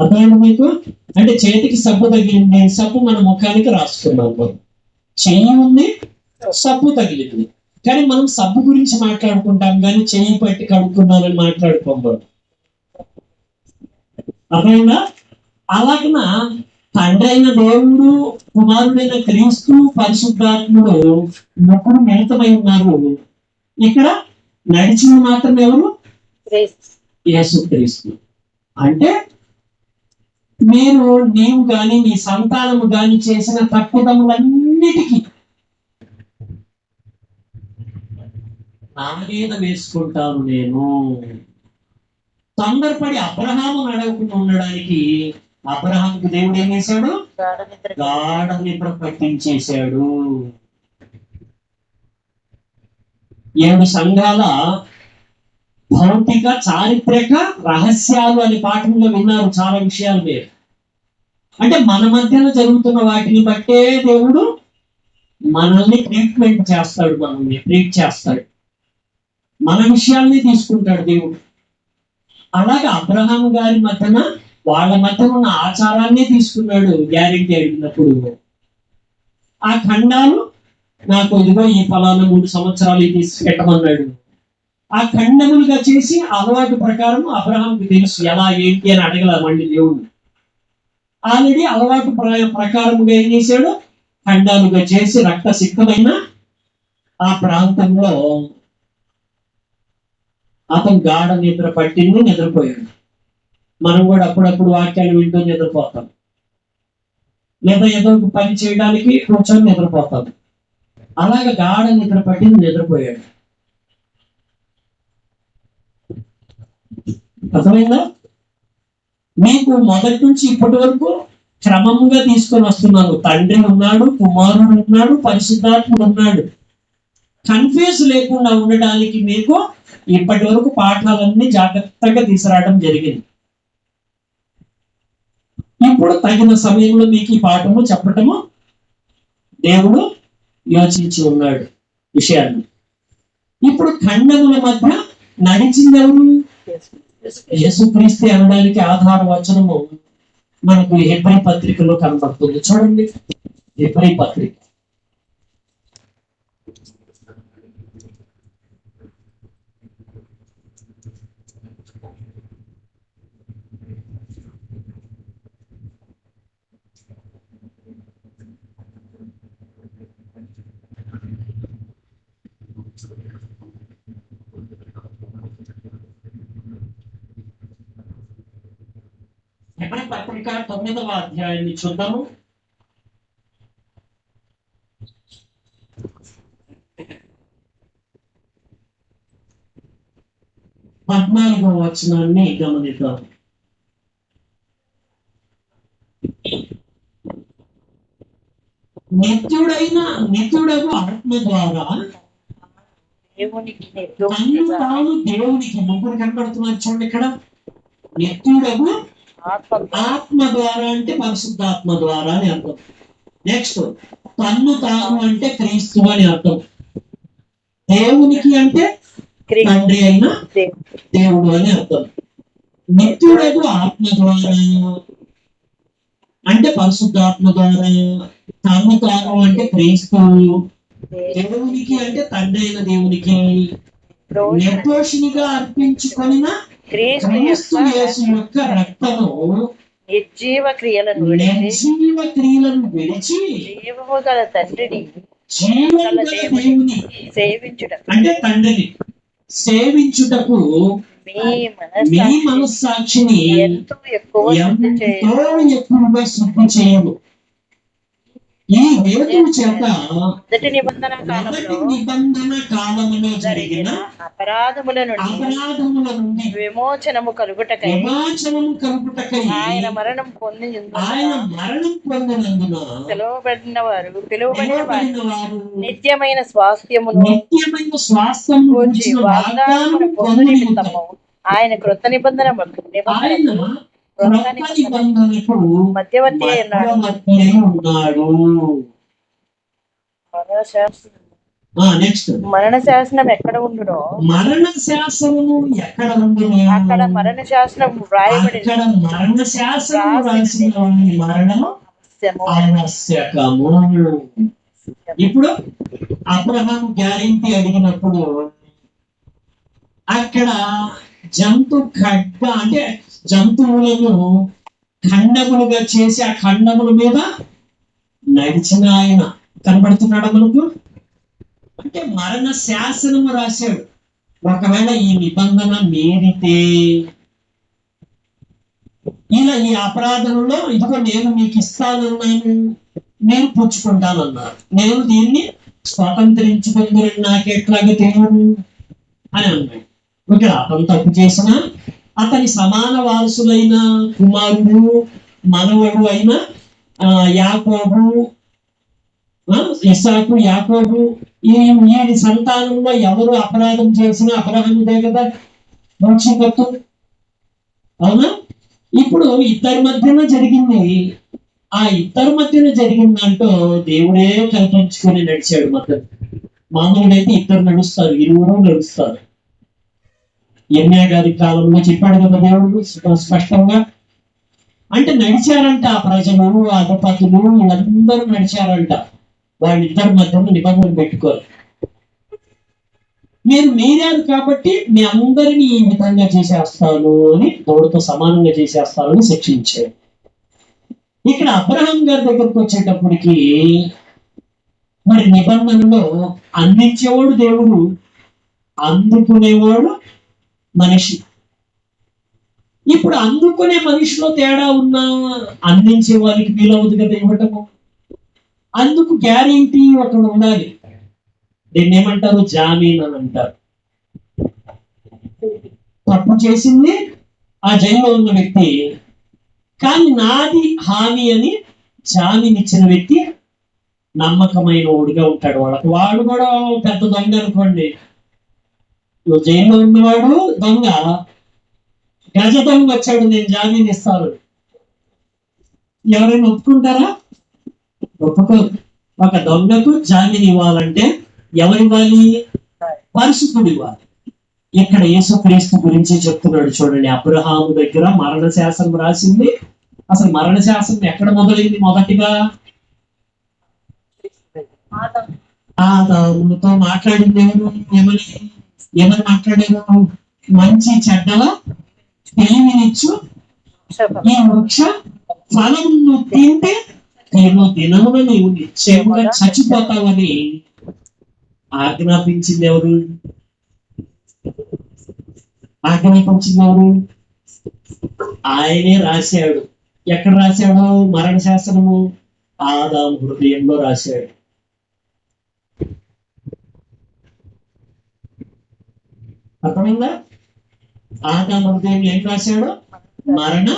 అర్థమైంది మీకు? అంటే చేతికి సబ్బు తగిలింది, సబ్బు మన ముఖానికి రాసుకున్నాం. చెయ్యి ఉంది, సబ్బు తగిలింది, కానీ మనం సబ్బు గురించి మాట్లాడుకుంటాం కానీ చెయ్యి పట్టి కడుక్కున్నానని మాట్లాడుకోము. అర్థమైందా? అలాగన తండ్రి అయిన దేవుడు, కుమారుడైన క్రీస్తు, పరిశుద్ధాత్ముడు ముగ్గురు మిళితమై ఉన్నారు. ఇక్కడ నడిచింది మాత్రం ఎవరు? యేసుక్రీస్తు. అంటే నీవు గాని నీ సంతానము గాని చేసిన తప్పిదములన్నిటికీ నా మీద వేసుకుంటాను నేను. తొందరపడి అబ్రహాము నడవకుండా ఉండడానికి అబ్రహాంకు దేవుడు ఏం చేశాడు? గాఢ నిద్ర పట్టించేశాడు. 7 సంఘాల భౌతిక చారిత్రక రహస్యాలు అనే పాఠంలో విన్నారు చాలా విషయాలు మీరు. అంటే మన మధ్యలో జరుగుతున్న వాటిని బట్టే దేవుడు మనల్ని ట్రీట్మెంట్ చేస్తాడు, మనల్ని ట్రీట్ చేస్తాడు, మన విషయాల్ని తీసుకుంటాడు దేవుడు. అలాగే అబ్రహాం గారి మధ్యన వాళ్ళ మధ్య ఉన్న ఆచారాన్ని తీసుకున్నాడు. గ్యారెంటీ అడిగినప్పుడు ఆ ఖండాలు నాకు ఇదిగో ఈ ఫలానా 3 సంవత్సరాలు తీసి పెట్టమన్నాడు. ఆ ఖండములుగా చేసి అలవాటు ప్రకారం అబ్రహాంకి తెలుసు ఎలా ఏంటి అని అడగల మళ్ళీ దేవుడు. ఆల్రెడీ అలవాటు ప్రకారంగా ఏం చేశాడు? ఖండాలుగా చేసి రక్త సిద్ధమైన ఆ ప్రాంతంలో అతను గాఢ నిద్ర పట్టింది, నిద్రపోయాడు. మనం కూడా అప్పుడప్పుడు వాక్యాలు వింటూ నిద్రపోతాం, లేదా ఏదో పని చేయడానికి కూర్చొని నిద్రపోతాం. అలాగే గాఢ నిద్ర పట్టింది, నిద్రపోయాడు. అర్థమైందా? మీకు మొదటి నుంచి ఇప్పటి వరకు క్రమంగా తీసుకొని వస్తున్నాను. తండ్రి ఉన్నాడు, కుమారుడు ఉన్నాడు, పరిశుద్ధాత్ముడు ఉన్నాడు. కన్ఫ్యూజ్ లేకుండా ఉండడానికి మీకు ఇప్పటి వరకు పాఠాలన్నీ జాగ్రత్తగా తీసుకురావడం జరిగింది. ఇప్పుడు తగిన సమయంలో మీకు ఈ పాఠము చెప్పటము దేవుడు యోచించి ఉన్నాడు విషయాన్ని. ఇప్పుడు ఖండముల మధ్య నడిచింది ఎవరు? యేసుక్రీస్తు అనడానికి ఆధార వచనము మనకు హెబ్రీ పత్రికలో కనబడుతుంది. చూడండి, హెబ్రీ పత్రిక హెబ్రీ పత్రిక 9వ అధ్యాయాన్ని చూద్దాము. పద్నాలుగవ వచనాన్ని గమనిద్దాం. నిత్యుడగు ఆత్మ ద్వారా
దేవునికి
తన్ను తాను దేవునికి, ముగ్గురు కనబడుతున్నారు చూడండి ఇక్కడ. నిత్యుడగు ఆత్మ ద్వారా అంటే పరిశుద్ధాత్మ ద్వారా అని అర్థం. నెక్స్ట్ తన్ను తాను అంటే క్రీస్తు అని అర్థం. దేవునికి అంటే తండ్రి అయిన దేవుడు అని అర్థం. నిత్యుడగు ఆత్మ ద్వారా అంటే పరిశుద్ధాత్మ ద్వారా, తన్ను తాను అంటే క్రీస్తు, దేవునికి అంటే తండ్రి అయిన దేవునికి నిర్దోషినిగా అర్పించుకొనిన క్రీస్తు యేసు యొక్క రక్తము
నిర్జీవ క్రియలను
విడిచి
జీవము గల తండ్రిని
జీవం గల దేవుని
సేవించుట
అంటే తండ్రిని సేవించుటకు మీ మనస్సాక్షిని
ఎంతో
ఎక్కువగా శుద్ధి చేయము. ఈ హేతువు చేత
మొదటి నిబంధన
కాలములో జరిగిన
అపరాధముల నుండి విమోచనము కలుగుటకై ఆయన మరణం
పొందినందున
పిలువబడిన వారు నిత్యమైన స్వాస్థ్యమును గూర్చి వాగ్దానమును పొందు నిమిత్తము ఆయన క్రొత్త నిబంధన మధ్యవర్తి
ఉన్నాడు.
మరణ శాసనం ఎక్కడ ఉండునో
మరణ శాసనము ఎక్కడ ఉండునో
అక్కడ మరణ శాసనం వ్రాయబడి
మరణ శాసనం రాసిన మరణము ఆవశ్యకము. ఇప్పుడు అబ్రహాం గ్యారెంటీ అడిగినప్పుడు అక్కడ అంటే జంతువులను ఖండములుగా చేసి ఆ ఖండముల మీద నడిచిన ఆయన కనబడుతున్నాడు మనకు. అంటే మరణ శాసనము రాశాడు. ఒకవేళ ఈ నిబంధన మీరితే ఇలా ఈ అపరాధంలో ఇదిగో నేను మీకు ఇస్తానన్నాను, నేను పుచ్చుకుంటానన్నారు, నేను దీన్ని స్వతంత్రించుకుందని నాకెట్లాగే తెలియదు అని అన్నాడు. ఓకే, అతను తప్పు చేసిన అతని సమాన వారసులైన కుమారుడు మనవడు అయిన యాకోబు, ఇస్సాకు, యాకోబు, ఈ సంతానంలో ఎవరు అపరాధం చేసినా అపరాధముదే కదా మోక్షకత్వం, అవునా? ఇప్పుడు ఇద్దరి మధ్యన జరిగింది. ఆ ఇద్దరి మధ్యన జరిగిందంటూ దేవుడే కల్పించుకొని నడిచాడు. మామూలుగా అయితే ఇద్దరు నడుస్తారు, ఇరువురు నడుస్తారు. యెర్మయా గారి కాలంలో చెప్పాడు కదా దేవుడు స్పష్టంగా. అంటే నడిచారంట ఆ ప్రజలు, అధిపతులు, వీళ్ళందరూ నడిచారంట. వాళ్ళిద్దరి మధ్యన నిబంధన పెట్టుకోరు. మీరు మీరారు కాబట్టి మీ అందరినీ ఈ విధంగా చేసేస్తాను అని, దేవుడితో సమానంగా చేసేస్తాను అని శిక్షించాడు. ఇక్కడ అబ్రహాం గారి దగ్గరకు వచ్చేటప్పటికి మరి నిబంధనలో అందించేవాడు దేవుడు, అందుకునేవాడు మనిషి. ఇప్పుడు అందుకునే మనిషిలో తేడా ఉన్నా అందించే వారికి వీలవద్దు కదా ఇవ్వటము. అందుకు గ్యారెంటీ ఒకడు ఉండాలి. దీన్ని ఏమంటారు? జామీన్ అని అంటారు. తప్పు చేసింది ఆ జైల్లో ఉన్న వ్యక్తి, కానీ నాది హామీ అని జామీన్ ఇచ్చిన వ్యక్తి నమ్మకమైన వాడుగా ఉంటాడు. వాడు కూడా పెద్ద దొంగ అనుకోండి. జైల్లో ఉన్నవాడు దొంగ, గజ దొంగ వచ్చాడు, నేను జామీన్ ఇస్తాను, ఎవరైనా ఒప్పుకుంటారా? ఒప్పుకోరు. ఒక దొంగకు జామీన్ ఇవ్వాలంటే ఎవరు ఇవ్వాలి? పరిశుద్ధుడు ఇవ్వాలి. ఇక్కడ యేసుక్రీస్తు గురించి చెప్తున్నాడు చూడండి. అబ్రహాము దగ్గర మరణ శాసనం రాసింది. అసలు మరణ శాసనం ఎక్కడ మొదలైంది? మొదటిగా ఆదాముతో మాట్లాడింది ఎవరు? ఏమని మాట్లాడారు? మంచి చెడ్డల తెలివినిచ్చు ఈ వృక్ష ఫలం నువ్వు తింటే దినమున నీవు నిశ్చయముగా చచ్చిపోతావని ఆజ్ఞాపించింది ఎవరు? ఆజ్ఞాపించింది ఎవరు? ఆయనే రాశాడు. ఎక్కడ రాశాడు మరణ శాసనము? ఆదాము హృదయంలో రాశాడు. అర్థమైందా? ఆదాము హృదయంలో ఏం రాశాడు? మరణ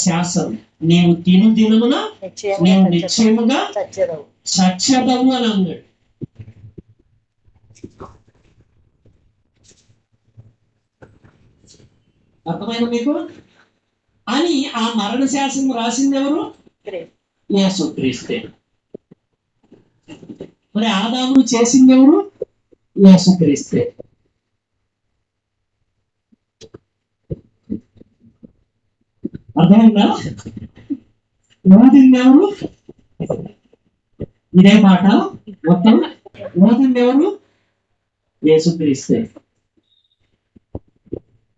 శాసనం. నీవు తిను దినమున నీవు నిశ్చయముగా
చచ్చెదవు.
చచ్చదవు అని అన్నాడు. అర్థమైందా మీకు? అని ఆ మరణ శాసనం రాసింది ఎవరు? యేసుక్రీస్తే. మరి ఆదాము చేసింది ఎవరు? యేసుక్రీస్తే. అర్థమైందా? ఊదింది ఎవరు? ఇదే మాట మొత్తం ఊదింది ఎవరు? యేసుక్రీస్తే.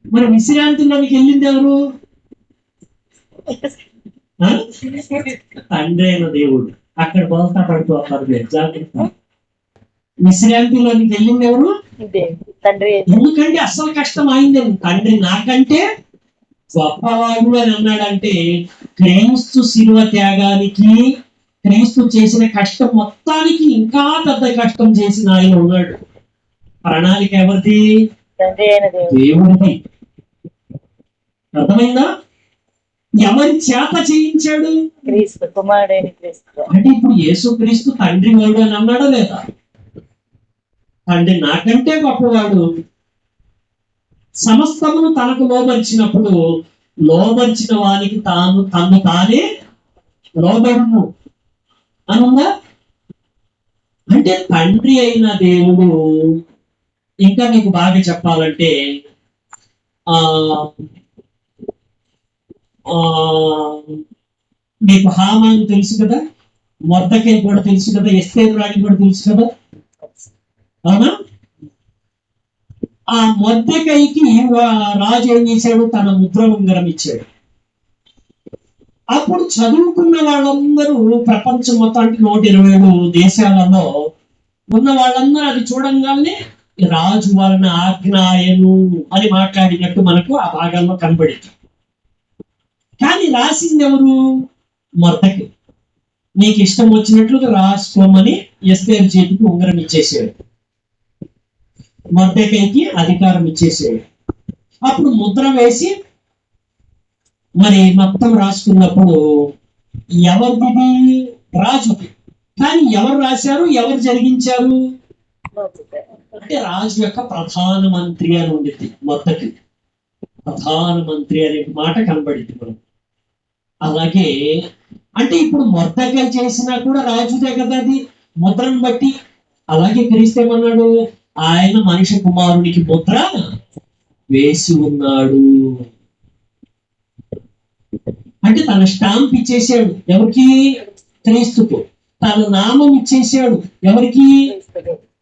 మరి విశ్రాంతిలోనికి వెళ్ళింది ఎవరు? ఆ? తండ్రి అయిన దేవుడు. అక్కడ బోల్తా పడుతూ వస్తారు మీరు, జాగ్రత్త. విశ్రాంతిలోనికి వెళ్ళింది ఎవరు?
తండ్రి.
ఎందుకంటే అసలు కష్టం అయింది. తండ్రి నాకంటే గొప్పవాడు అని అన్నాడంటే క్రీస్తు శిలువ త్యాగానికి, క్రీస్తు చేసిన కష్టం మొత్తానికి ఇంకా పెద్ద కష్టం చేసిన ఆయన ఉన్నాడు. ప్రణాళిక ఎవరిది?
తండ్రి అయిన
దేవుడిది. అర్థమైందా? ఎవరి చేత చేయించాడు?
క్రీస్తు కుమారుడైన క్రీస్తు.
అంటే ఇప్పుడు యేసు క్రీస్తు తండ్రి వాడు అని అన్నాడా లేదా? తండ్రి నాకంటే గొప్పవాడు. సమస్తమును తనకు లోబర్చినప్పుడు లోబర్చిన వానికి తను తానే లోబడును అనుందా? అంటే తండ్రి అయిన దేవుడు. ఇంకా మీకు బాగా చెప్పాలంటే మీకు హామాన్ తెలుసు కదా, మొర్దెకై కూడా తెలుసు కదా, ఎస్తేరు రాణి కూడా తెలుసు కదా, అవునా? ఆ మొర్దెకైకి రాజు ఏం చేశాడు? తన ముద్ర ఉంగరం ఇచ్చాడు. అప్పుడు చదువుకున్న వాళ్ళందరూ ప్రపంచం మొత్తానికి 127 దేశాలలో ఉన్న వాళ్ళందరూ అది చూడంగానే రాజు వలన ఆజ్ఞాయను అని మాట్లాడినట్టు మనకు ఆ భాగాల్లో కనబడింది. కానీ రాసింది ఎవరు? మొర్దెకై. నీకు ఇష్టం వచ్చినట్లుగా రాసుకోమని ఎస్తేరు చేతికి ఉంగరం ఇచ్చేసాడు. మొర్దెకైకి అధికారం ఇచ్చేసాడు. అప్పుడు ముద్ర వేసి మరి మొత్తం రాసుకున్నప్పుడు ఎవరిది? రాజుది. కానీ ఎవరు రాశారు, ఎవరు జరిగించారు? అంటే రాజు యొక్క ప్రధానమంత్రి అని ఉండింది. మొర్దెకై ప్రధానమంత్రి అనే మాట కనబడింది మనం. అలాగే అంటే ఇప్పుడు మొర్దెకై చేసినా కూడా రాజుదే కదా అది, ముద్రను బట్టి. అలాగే క్రీస్తు ఏమన్నాడు? ఆయన మనిషి కుమారునికి ముద్ర వేసి ఉన్నాడు. అంటే తన స్టాంప్ ఇచ్చేసాడు. ఎవరికి? క్రీస్తుకు. తన నామం ఇచ్చేసాడు. ఎవరికి?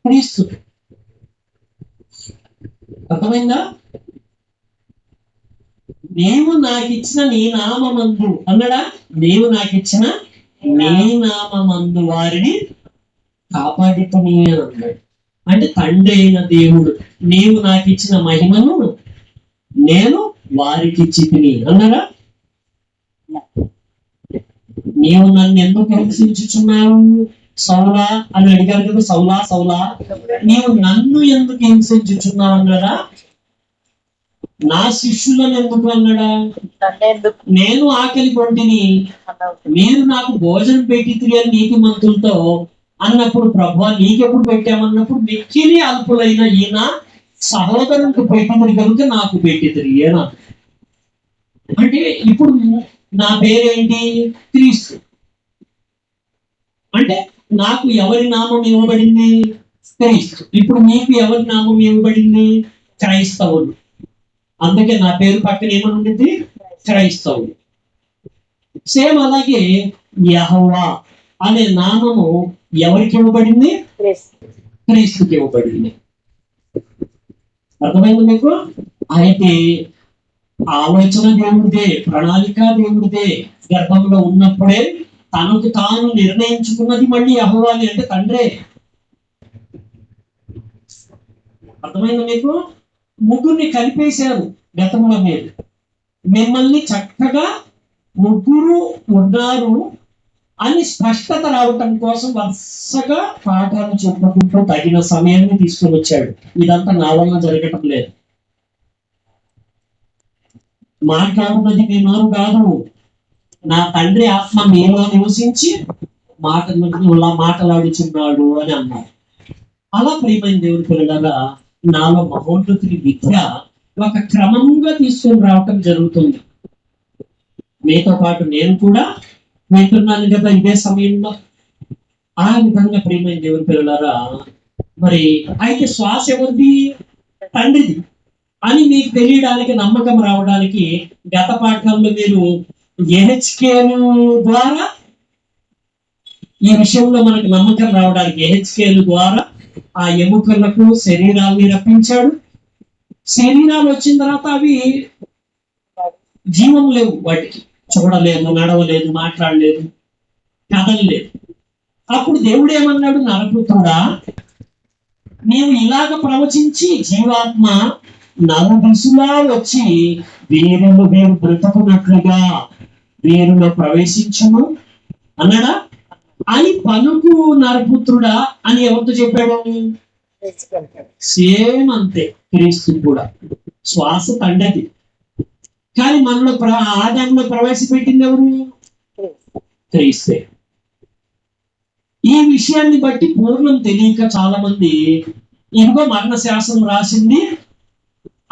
క్రీస్తు. అర్థమైందా? నీవు నాకు ఇచ్చిన నీ నామమందు అన్నాడా? నీవు నాకు ఇచ్చిన నీ నామమందు వారిని కాపాడుతూనే అన్నాడు. అంటే తండ్రి అయిన దేవుడు నీవు నాకు ఇచ్చిన మహిమను నేను వారికి ఇచ్చి తిని అన్నారా? నీవు నన్ను ఎందుకు హింసించుచున్నావు సౌలా అని అడిగారు కదా. సౌలా సౌలా నీవు నన్ను ఎందుకు హింసించుచున్నావు అన్నాడా? నా శిష్యులను ఎందుకు అన్నాడా? నేను ఆకలి కొంటిని మీరు నాకు భోజనం పెట్టితిరి అని నీతిమంతులతో అన్నప్పుడు ప్రభువా నీకెప్పుడు పెట్టామన్నప్పుడు మిక్కిలి అల్పులైన ఈయన సహోదరునికి పెట్టింది కనుక నాకు పెట్టితిరి ఏనా? అంటే ఇప్పుడు నా పేరేంటి? క్రీస్తు. అంటే నాకు ఎవరి నామం ఇవ్వబడింది? క్రీస్తు. ఇప్పుడు మీకు ఎవరి నామం ఇవ్వబడింది? క్రైస్తవులు. అందుకే నా పేరు పక్కన ఏమని ఉండింది? క్రైస్తవులు. సేమ్ అలాగే యెహోవా అనే నామము ఎవరికి ఇవ్వబడింది? క్రీస్తుకి ఇవ్వబడింది. అర్థమైంది మీకు? అయితే ఆలోచన దేవుడిదే, ప్రణాళిక దేవుడిదే. గర్భంలో ఉన్నప్పుడే తనకు తాను నిర్ణయించుకున్నది మళ్ళీ యెహోవాని, అంటే తండ్రే. అర్థమైంది మీకు? ముగ్గురిని కలిపేశారు గతంలో. మీరు మిమ్మల్ని చక్కగా ముగ్గురు ఉన్నారు అని స్పష్టత రావటం కోసం వరుసగా పాఠాలు చెప్పుకుంటూ తగిన సమయాన్ని తీసుకొని వచ్చాడు. ఇదంతా నా వల్ల జరగటం లేదు. మాట్లాడున్నది మీ నోరు కాదు, నా తండ్రి ఆత్మ మీలో నివసించి మాట్లాడుచున్నాడు అని అన్నారు. అలా ప్రియమైన దేవుని పిల్లగా నాలో మహోన్నతుని విద్య ఒక క్రమంగా తీసుకొని రావటం జరుగుతుంది. మీతో పాటు నేను కూడా వింటున్నాను కదా ఇదే సమయంలో. ఆ విధంగా ప్రియమైన దేవుని పిల్లలారా, మరి అయితే శ్వాస ఎవరిది? తండ్రిది అని మీకు తెలియడానికి, నమ్మకం రావడానికి గత పాఠాల్లో మీరు ఎహెచ్కేలు ద్వారా ఈ విషయంలో మనకు నమ్మకం రావడానికి ఎహెచ్కేలు ద్వారా ఆ ఎముకలకు శరీరాన్ని రప్పించాడు. శరీరాలు వచ్చిన తర్వాత అవి జీవం లేవు, వాటికి చూడలేదు, నడవలేదు, మాట్లాడలేదు, కదలలేదు. అప్పుడు దేవుడు ఏమన్నాడు? నరపుత్రుడా, నీవు ఇలాగ ప్రవచించి జీవాత్మ నలుదిశలా వచ్చి వీరులు వీరు బ్రతకున్నట్లుగా వీరిలో ప్రవేశించును అన్నాడా? అని పలుకు నరపుత్రుడా అని ఎవరితో చెప్పాడు? సేమ్ అంతే. క్రీస్తు కూడా శ్వాస తండ్రిది, కానీ మనలో ఆదాంలో ప్రవేశపెట్టింది ఎవరు? క్రీస్తే. ఈ విషయాన్ని బట్టి పూర్ణం తెలియక చాలా మంది ఇదిగో మరణ శాసనం రాసింది,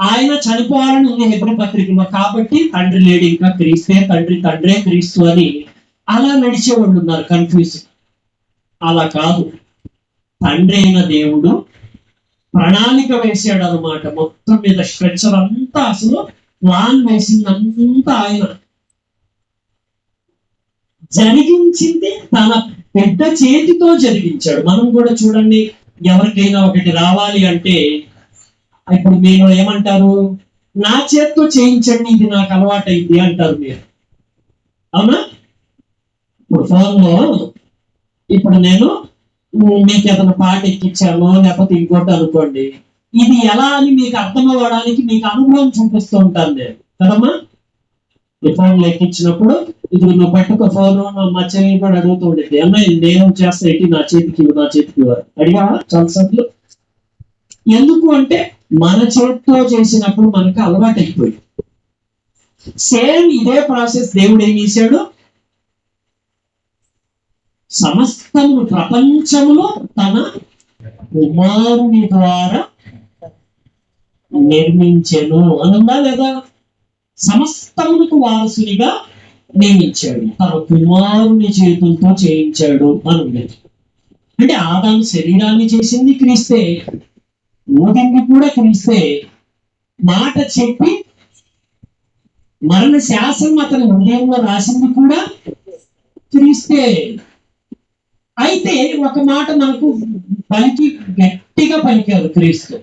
ఆయన చనిపోవాలని ఉంది హెబ్రీ పత్రికలో, కాబట్టి తండ్రి లేడు, ఇంకా క్రీస్తే తండ్రి, తండ్రే క్రీస్తు అని అలా నడిచేవాళ్ళు ఉన్నారు, కన్ఫ్యూజ్. అలా కాదు, తండ్రి అయిన దేవుడు ప్రణాళిక వేసాడు అనమాట. మొత్తం మీద స్ట్రక్చర్ అంతా, అసలు ప్లాన్ వేసిందంతా ఆయన జరిగించింది, తన పెద్ద చేతితో జరిగించాడు. మనం కూడా చూడండి, ఎవరికైనా ఒకటి రావాలి అంటే ఇప్పుడు మీరు ఏమంటారు? నా చేతితో చేయించండి, ఇది నాకు అలవాటైంది అంటారు మీరు, అవునా? ఇప్పుడు ఫోన్లో ఇప్పుడు నేను మీకు ఏదైనా పాట ఎక్కించాను లేకపోతే ఇంకోటి అనుకోండి, ఇది ఎలా అని మీకు అర్థం అవ్వడానికి మీకు అనుభవం చూపిస్తూ ఉంటాను నేను కదమ్మా. ఈ ఫోన్లో ఎక్కించినప్పుడు ఇది నువ్వు పట్టుకో ఫోన్, మా చెల్లి కూడా అడుగుతూ ఉండేది, అమ్మాయి నేను చేస్తా ఏంటి, నా చేతికి అడిగావా చాలాసార్లు. ఎందుకు అంటే మన చేతితో చేసినప్పుడు మనకు అలవాటు అయిపోయింది. సేమ్ ఇదే ప్రాసెస్ దేవుడు ఏం చేశాడు? సమస్తము ప్రపంచంలో తన కుమారుని ద్వారా నిర్మించెను అనుందా లేదా? సమస్తమునకు వారసునిగా నియమించాడు, తన కుమారుని చేతులతో చేయించాడు అని ఉండేది. అంటే ఆదాము శరీరాన్ని చేసింది క్రీస్తే, ఊదింది కూడా క్రీస్తే, మాట చెప్పి మరణ శాసనం అతని హృదయంలో రాసింది కూడా క్రీస్తే. అయితే ఒక మాట మనకు గట్టిగా పలికారు క్రీస్తు,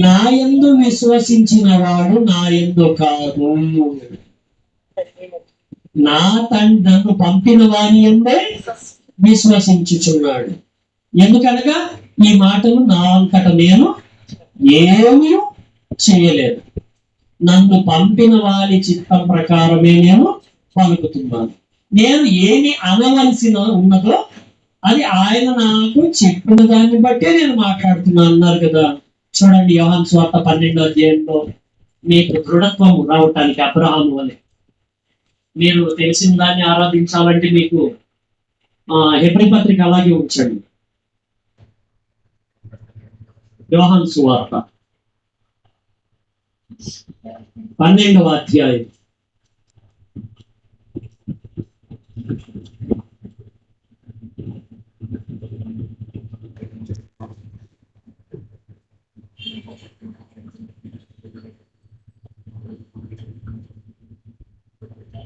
నా యందు విశ్వసించిన వాడు నా యందు కాదు, నా తండ్రి నన్ను పంపిన వాని యందే విశ్వసించుచున్నాడు. ఎందుకనగా ఈ మాటలు నా అంతట నేను ఏమీ చేయలేదు, నన్ను పంపిన వారి చిత్తం ప్రకారమే నేను పలుకుతున్నాను. నేను ఏమి అనవలసిన ఉన్నదో అది ఆయన నాకు చెప్పిన దాన్ని బట్టే నేను మాట్లాడుతున్నాను అన్నారు కదా. చూడండి, యోహాను సువార్త 12వ అధ్యాయంలో మీకు దృఢత్వం రావటానికి అబ్రహాము వలె మీరు తెలిసిన దాన్ని ఆరాధించాలంటే మీకు హెబ్రీ పత్రిక అలాగే ఉంచండి. యోహాను సువార్త 12వ అధ్యాయం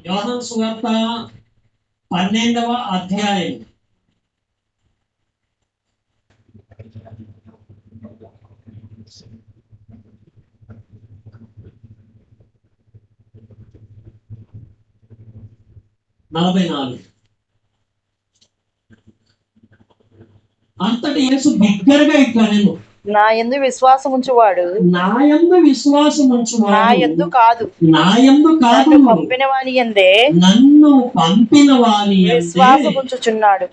యోహాను సువార్త 12వ అధ్యాయం 44. అంతటి యేసు బిగ్గరగా ఇట్లా నేను
నా యందు విశ్వాసం ఉంచువాడు
నా యందు విశ్వాసం
నా
ఉంచువాడు
యందు కాదు
నా యందు కాదు,
నన్ను పంపిన వాని యందే
నన్ను పంపిన వాని యందే
విశ్వాసం ఉంచుచున్నాడు.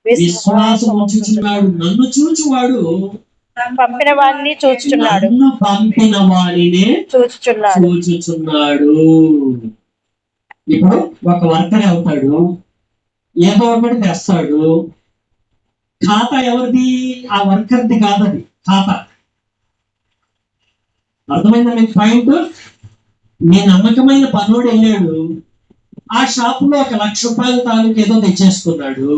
విశ్వాసం ఉంచుచున్నాడు. నన్ను చూచువాడు
పంపిన వాడిని చూచుచున్నాడు.
నన్ను పంపిన వానినే
చూచుచున్నాడు.
చూచుచున్నాడు. ఇప్పుడు ఒక వర్కర్ అవుతాడు, ఏదో ఒకటి తెస్తాడు. ఖాతా ఎవరిది? ఆ వర్కర్ది కాదది ఖాతా. అర్థమైందా మీకు పాయింట్? నీ నమ్మకమైన పనోడు వెళ్ళాడు, ఆ షాపులో ఒక ₹1,00,000 తాలూకు ఏదో తెచ్చేసుకున్నాడు.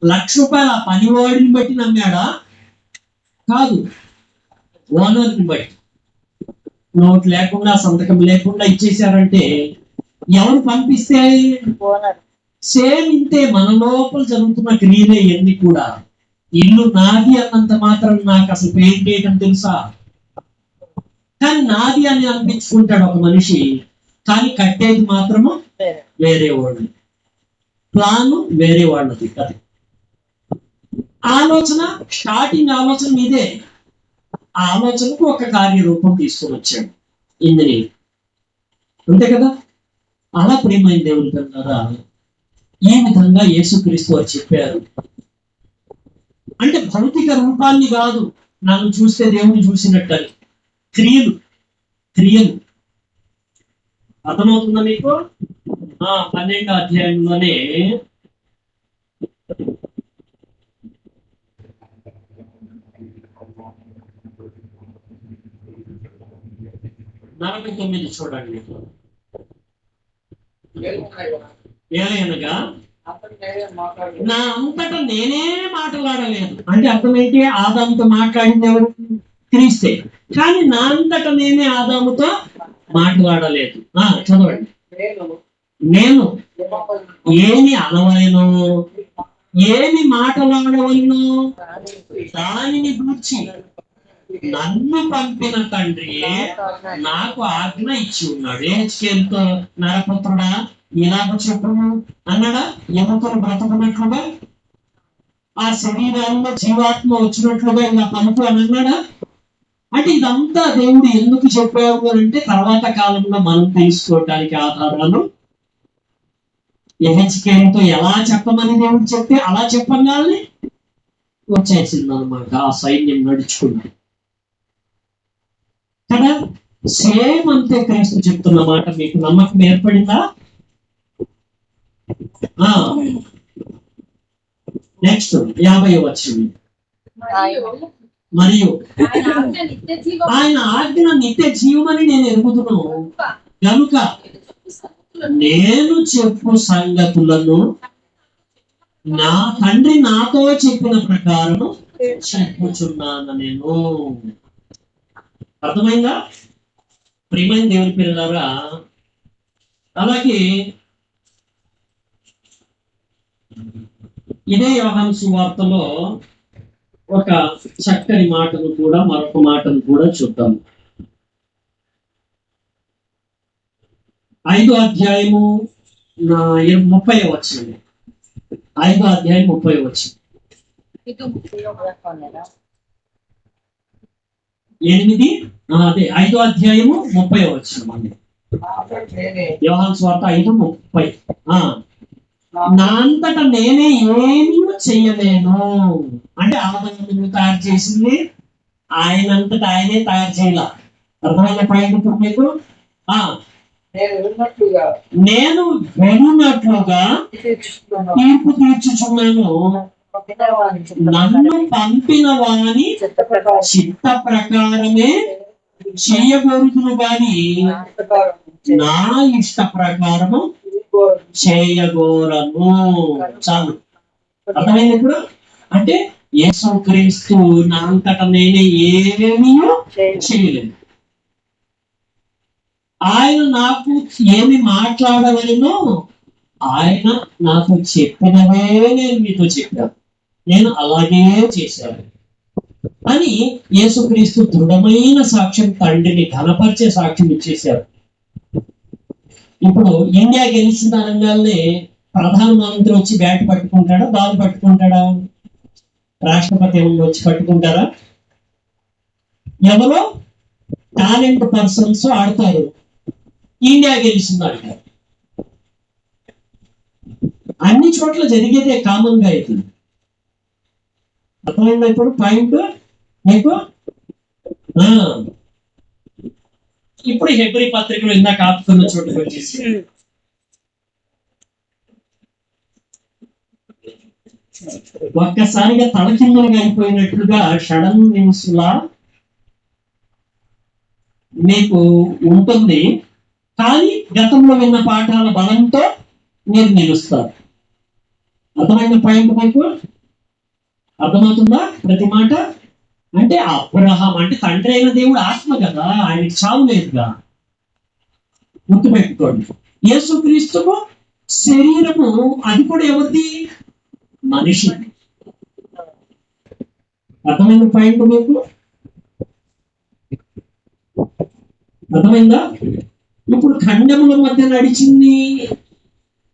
₹1,00,000 ఆ పనివాడిని బట్టి నమ్మాడా? కాదు, ఓనర్ని బట్టి. నోట్ లేకుండా సంతకం లేకుండా ఇచ్చేసారంటే ఎవరు పంపిస్తే?
ఓనర్.
సేమ్ ఇంతే మన లోపల జరుగుతున్న క్రియలే ఎన్ని కూడా. ఇల్లు నాది అన్నంత మాత్రం నాకు అసలు పెయింట్ వేయటం తెలుసా? కానీ నాది అని అనిపించుకుంటాడు ఒక మనిషి, కానీ కట్టేది మాత్రము వేరే వాళ్ళు, ప్లాన్ వేరే వాళ్ళది. అది ఆలోచన, స్టార్టింగ్ ఆలోచన మీదే. ఆ ఆలోచనకు ఒక కార్యరూపం తీసుకొని వచ్చాడు ఇందుని, అంతే కదా? అలా ప్రియమైన దేవుని పిల్లలారా, ఈ విధంగా యేసుక్రీస్తు వారు చెప్పారు. అంటే భౌతిక రూపాన్ని కాదు, నన్ను చూస్తే దేవుని చూసినట్టు, క్రియలు క్రియలు. అర్థమవుతుందా మీకు? 12వ అధ్యాయంలోనే నలభై 49 చూడండి. ఏలయనగా నా అంతటా నేనే మాట్లాడలేదు అంటే అర్థం ఏంటి? ఆదాముతో మాట్లాడింది ఎవరు? క్రీస్తే. కానీ నా అంతటా నేనే ఆదాముతో మాట్లాడలేదు. చదవండి. నేను ఏమి అనవలను, ఏమి మాట్లాడవలను దానిని గూర్చి నన్ను పంపిన తండ్రియే నాకు ఆజ్ఞ ఇచ్చి ఉన్నాడు. హెచ్కేల్తో నరపుత్రుడా ఇలాగ చెప్పము అన్నాడా? ఎముకలు బ్రతకనట్లుగా, ఆ శరీరాల్లో జీవాత్మ వచ్చినట్లుగా ఇలా పలుకు అని అన్నాడా? అంటే ఇదంతా దేవుడు ఎందుకు చెప్పారు అంటే తర్వాత కాలంలో మనం తెలుసుకోవడానికి ఆధారాలు. హెచ్కేల్తో ఎలా చెప్పమని దేవుడు చెప్తే అలా చెప్పగానే వచ్చేసింది అనమాట ఆ సైన్యం నడుచుకున్నాడు కదా. సేమ్ అంతే క్రీస్తు చెప్తున్న మాట మీకు నమ్మకం ఏర్పడిందా? నెక్స్ట్ 50వ వచనం. మరియు ఆయన ఆజ్ఞ నిత్య జీవమని నేను ఎరుగుదును కనుక నేను చెప్పు సంగతులను నా తండ్రి నాతో చెప్పిన ప్రకారం చెప్పుచున్నాను నేను. అర్థమైందా ప్రియమైన దేవుని పిల్లలారా? అలాగే ఇదే యోహాను సువార్తలో ఒక చక్కని మాటను కూడా, మరొక మాటను కూడా చూద్దాం. 5వ అధ్యాయము 30వ వచనం. 5వ అధ్యాయం 30వ వచనం. 8 అదే 5వ అధ్యాయము 30వ వచనం అండి. యోహాను సువార్త 5:30. నా అంతటా నేనే ఏమీ చెయ్యలేను అంటే ఆదాము తయారు చేసింది ఆయనంతటా ఆయనే తయారు చేయాల. అర్థమైన పాయింట్ ఇప్పుడు మీకు? నేను వెనున్నట్లుగా తీర్పు తీర్చుచున్నాను, నన్ను పంపిన వాని చిత్త ప్రకారమే చేయగోరుదును గాని నా ఇష్ట ప్రకారము చేయగోరను. చాలు, అర్థమైంది ఇప్పుడు? అంటే యేసుక్రీస్తు నా అంతటా నేనే ఏమీ చేయలేదు. ఆయన నాకు ఏమి మాట్లాడవలనో ఆయన నాకు చెప్పినవే నేను మీతో చెప్పాను, నేను అలాగే చేశాను అని యేసుక్రీస్తు దృఢమైన సాక్ష్యం, తండ్రిని ఘనపరిచే సాక్ష్యం ఇచ్చేశారు. ఇప్పుడు ఇండియా గెలిచిన అనగానే ప్రధానమంత్రి వచ్చి బ్యాట్ పట్టుకుంటాడా, బాల్ పట్టుకుంటాడా? రాష్ట్రపతి వచ్చి పట్టుకుంటారా? ఎవరో టాలెంట్ పర్సన్స్ ఆడతారు, ఇండియా గెలిచింది అంటారు. అన్ని చోట్ల జరిగేదే కామన్ గా అవుతుంది. అర్థమైందా ఇప్పుడు పాయింట్ మీకు? ఇప్పుడు హెబ్రీ పత్రికలో ఇందాక ఆపుతున్న చోటుకు వచ్చేసి ఒక్కసారిగా తలకిందులుగా అయిపోయినట్లుగా షడన్ న్యూస్ లా మీకు ఉంటుంది. కానీ గతంలో విన్న పాఠాల బలంతో మీరు నిలుస్తారు. అర్థమైన పాయింట్ మీకు అర్థమవుతుందా? ప్రతి మాట అంటే అబ్రహాం అంటే తండ్రి అయిన దేవుడు ఆత్మ కదా, ఆయనకి చావు లేదుగా. గుర్తుపెట్టుకోండి. యేసుక్రీస్తుకు శరీరము, అది కూడా ఎవరిది? మనిషి. అర్థమైన పాయింట్ మీకు అర్థమైందా? ఇప్పుడు ఖండముల మధ్య నడిచింది,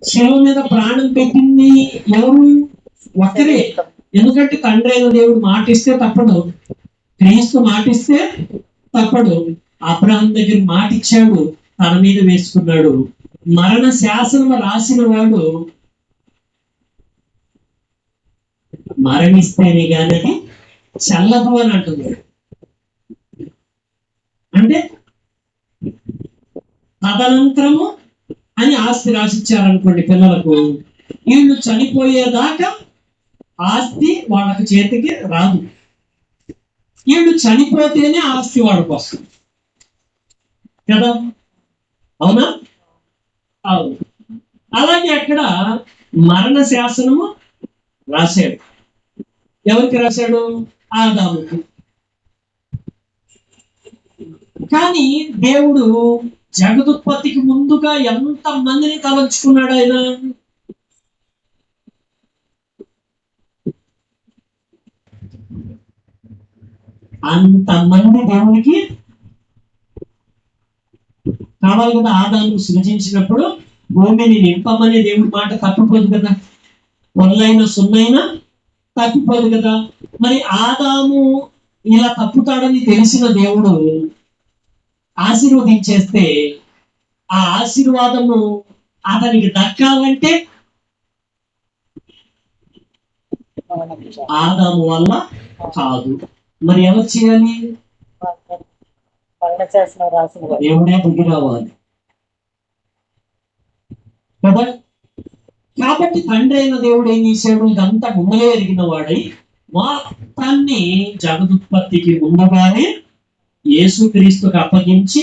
శిలువ మీద ప్రాణం పెట్టింది ఎవరు? ఒక్కరే. ఎందుకంటే తండ్రి అయిన దేవుడు మాటిస్తే తప్పడు, క్రీస్తు మాటిస్తే తప్పడు. అబ్రహాం దగ్గర మాట ఇచ్చాడు, తన మీద వేసుకున్నాడు. మరణ శాసనం రాసిన వాడు మరణిస్తేనే కానీ చల్లదు అని అంటున్నాడు. అంటే తదనంతరము అని ఆస్తి రాసిచ్చారనుకోండి పిల్లలకు, వీళ్ళు చనిపోయేదాకా ఆస్తి వాళ్ళకి చేతికి రాదు. వీళ్ళు చనిపోతేనే ఆస్తి వాళ్ళకి వస్తుంది కదా, అవునా? అవును. అలాగే అక్కడ మరణ శాసనము రాశాడు. ఎవరికి రాశాడు? ఆదాముకు. కానీ దేవుడు జగదుత్పత్తికి ముందుగా ఎంత మందిని తలంచుకున్నాడు ఆయన? అంతమంది దేవునికి కావాలి కదా. ఆదాము సృజించినప్పుడు భూమిని నింపమనే దేవుడి మాట తప్పిపోదు కదా, వల్లైనా సున్నైనా తప్పిపోదు కదా. మరి ఆదాము ఇలా తప్పుతాడని తెలిసిన దేవుడు ఆశీర్వదించేస్తే ఆ ఆశీర్వాదము అతనికి దక్కాలంటే ఆదాము వల్ల కాదు. మరి ఎవరు చేయాలి? దేవుడే దిగి రావాలి కదా. కాబట్టి తండ్రి అయిన దేవుడు ఏం చేశాడు? ఇదంతా ముందులే ఎరిగిన వాడై మొత్తాన్ని జగదుత్పత్తికి ముందుగానే యేసుక్రీస్తుకు అప్పగించి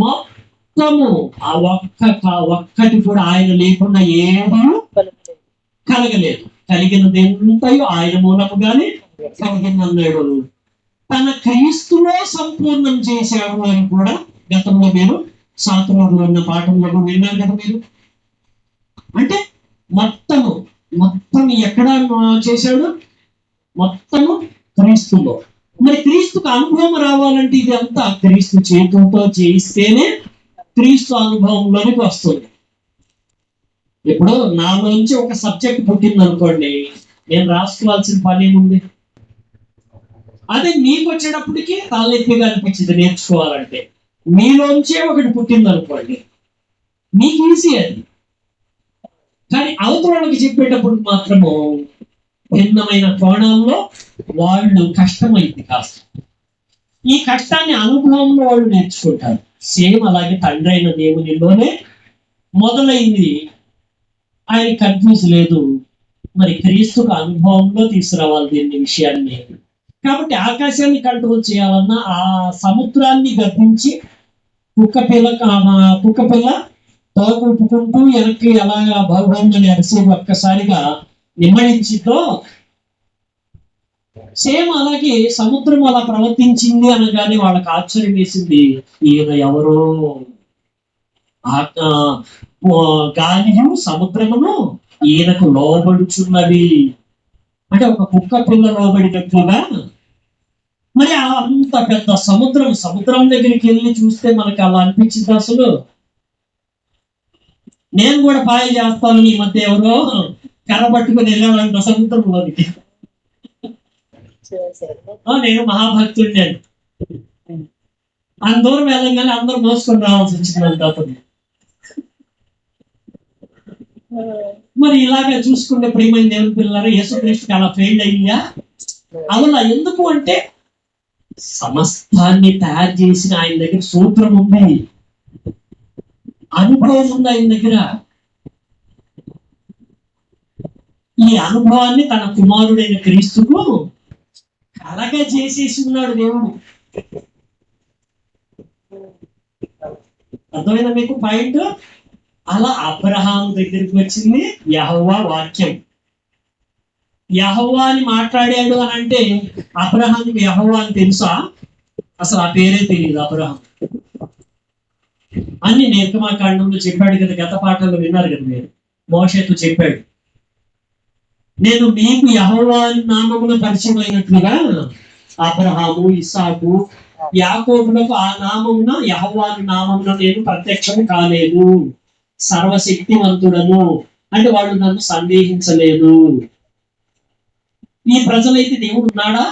మొత్తము ఆ ఒక్కటి కూడా ఆయన లేకుండా ఏమీ కలగలేదు. కలిగినదంతయు ఆయన మూలముగానే కలిగిందన్నాడు. తన క్రీస్తులో సంపూర్ణం చేశాడు అని కూడా గతంలో మీరు శాస్త్రంలో ఉన్న పాఠంలో విన్నారు కదా మీరు. అంటే మొత్తం ఎక్కడ చేశాడు? మొత్తము క్రీస్తులో. మరి క్రీస్తుకు అనుభవం రావాలంటే ఇది అంతా క్రీస్తు చేతులతో చేయిస్తేనే క్రీస్తు అనుభవంలోనికి వస్తుంది. ఇప్పుడు నాలోంచి ఒక సబ్జెక్ట్ పుట్టింది అనుకోండి, నేను రాసుకోవాల్సిన పని ఏముంది? అదే మీకు వచ్చేటప్పటికి తలెత్తిగా అనిపించింది నేర్చుకోవాలంటే. మీలోంచే ఒకటి పుట్టింది అనుకోండి, మీకు ఈజీ అది. కానీ అవతరాలకు చెప్పేటప్పుడు మాత్రము భిన్నమైన కోణాల్లో వాళ్ళు కష్టమైంది కాస్త. ఈ కష్టాన్ని అనుభవంలో వాళ్ళు నేర్చుకుంటారు. సేమ్ అలాగే తండ్రి అయిన దేవునిలోనే మొదలైంది. ఆయన కన్ఫ్యూజ్ లేదు. మరి క్రీస్తుకు అనుభవంలో తీసుకురావాలి దీన్ని విషయాన్ని. కాబట్టి ఆకాశాన్ని కంట్రోల్ చేయాలన్నా ఆ సముద్రాన్ని గర్భించి కుక్కపిల్ల తోకుంటూ వెనక్కి అలాగా భగవంతుని అరిసి ఒక్కసారిగా నిమ్మడించితో సేమ్ అలాగే సముద్రం అలా ప్రవర్తించింది అనగానే వాళ్ళకి ఆశ్చర్యం వేసింది. ఈయన ఎవరో గాలియు సముద్రమును ఈయనకు లోబడుచున్నది. అంటే ఒక కుక్క పిల్ల లోబడినట్లుగా. మరి అంత పెద్ద సముద్రం దగ్గరికి వెళ్ళి చూస్తే మనకి అలా అనిపించింది. అసలు నేను కూడా పాయలు చేస్తాను. ఈ మధ్య ఎవరో కర్ర పట్టుకుని వెళ్ళాలంట సముద్రంలోనికి. నేను మహాభక్తుడిని. అంత దూరం వెళ్ళగానే అందరూ మోసుకొని రావాల్సి వచ్చిందంట అతను. మరి ఇలాగే చూసుకుంటే ప్రియమైన దేవుని పిల్లలు యేసుక్రీస్తుకి అలా ఫెయిల్ అయ్యా అలా. ఎందుకు అంటే సమస్తాన్ని తయారు చేసిన ఆయన దగ్గర సూత్రం ఉంది, అనుభవం ఉంది ఆయన దగ్గర. ఈ అనుభవాన్ని తన కుమారుడైన క్రీస్తుకు కలగా చేసేసి ఉన్నాడు దేవుడు. అర్థమైందా మీకు పాయింట్? అలా అబ్రహాం దగ్గరికి వచ్చింది యెహోవా వాక్యం. యెహోవా అని మాట్లాడాడు అని అంటే అబ్రహాంకి యెహోవా అని తెలుసా? అసలు ఆ పేరే తెలియదు అబ్రహాం అని నిర్గమాకాండంలో చెప్పాడు కదా, గత పాఠంలో విన్నారు కదా మీరు. మోషేతో చెప్పాడు, నేను మీకు యెహోవా నామమున పరిచయం అయినట్లుగా అబ్రహాము, ఇస్సాకు, యాకోబులకు ఆ నామమున యెహోవా నామమున నేను ప్రత్యక్షం కాలేదు. సర్వశక్తివంతుడను అంటే వాళ్ళు నన్ను సందేహించలేదు. ఈ ప్రజలైతే దేవుడు ఉన్నాడా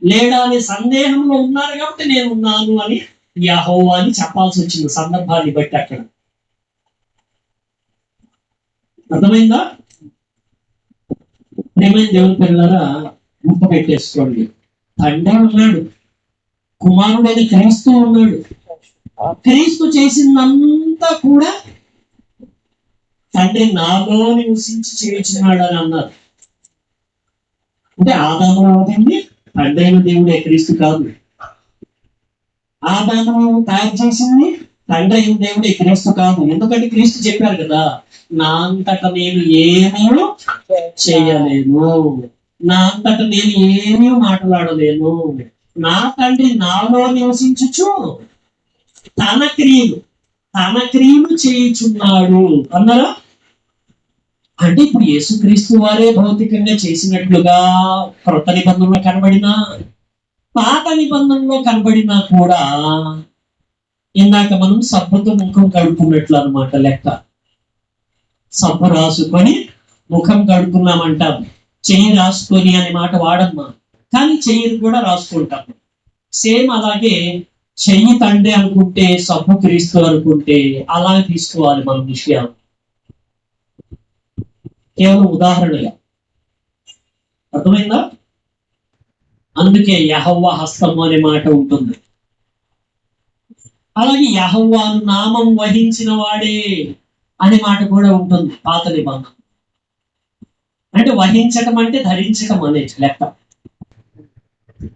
లేడా అనే సందేహంలో ఉన్నారు కాబట్టి నేను ఉన్నాను అని యెహోవా అని చెప్పాల్సి వచ్చింది సందర్భాన్ని బట్టి. అక్కడ అర్థమైందా? ప్రియమైన దేవుని పిల్లరా, గుర్తు పెట్టేసుకోండి, తండ్రి ఉన్నాడు, కుమారుడైన క్రీస్తు ఉన్నాడు. క్రీస్తు చేసిందంతా కూడా తండ్రి నాలో నివసించి చేయించున్నాడు అని అన్నారు. అంటే ఆదాములో వదిలింది తండ్రి అయిన దేవుడే, క్రీస్తు కాదు. ఆదాము తయారు చేసింది తండ్రి అయిన దేవుడే, క్రీస్తు కాదు. ఎందుకంటే క్రీస్తు చెప్పారు కదా, నా అంతట నేను ఏమీ చేయలేను, నా అంతట నేను ఏమీ మాట్లాడలేను, నా తండ్రి నాలో నివసించుచు తన క్రియలు చేయుచున్నాడు అన్నారా? అంటే ఇప్పుడు యేసుక్రీస్తు వారే భౌతికంగా చేసినట్లుగా క్రొత్త నిబంధనలో కనబడినా పాత నిబంధనలో కనబడినా కూడా ఇందాక మనం సబ్బుతో ముఖం కడుక్కున్నట్లు అనమాట లెక్క. సబ్బు రాసుకొని ముఖం కడుక్కున్నామంటాం, చెయ్యి రాసుకొని అనే మాట వాడమ్మా, కానీ చెయ్యిని కూడా రాసుకుంటాం. సేమ్ అలాగే చెయ్యి తండ్రి అనుకుంటే సబ్బు క్రీస్తు అనుకుంటే అలాగే తీసుకోవాలి మనం విషయాలు. కేవలం ఉదాహరణగా, అర్థమైందా? అందుకే యెహోవా హస్తము అనే మాట ఉంటుంది. అలాగే యెహోవాను నామం వహించిన వాడే అనే మాట కూడా ఉంటుంది పాత నిబంధన. అంటే వహించటం అంటే ధరించటం అనేది లెక్క.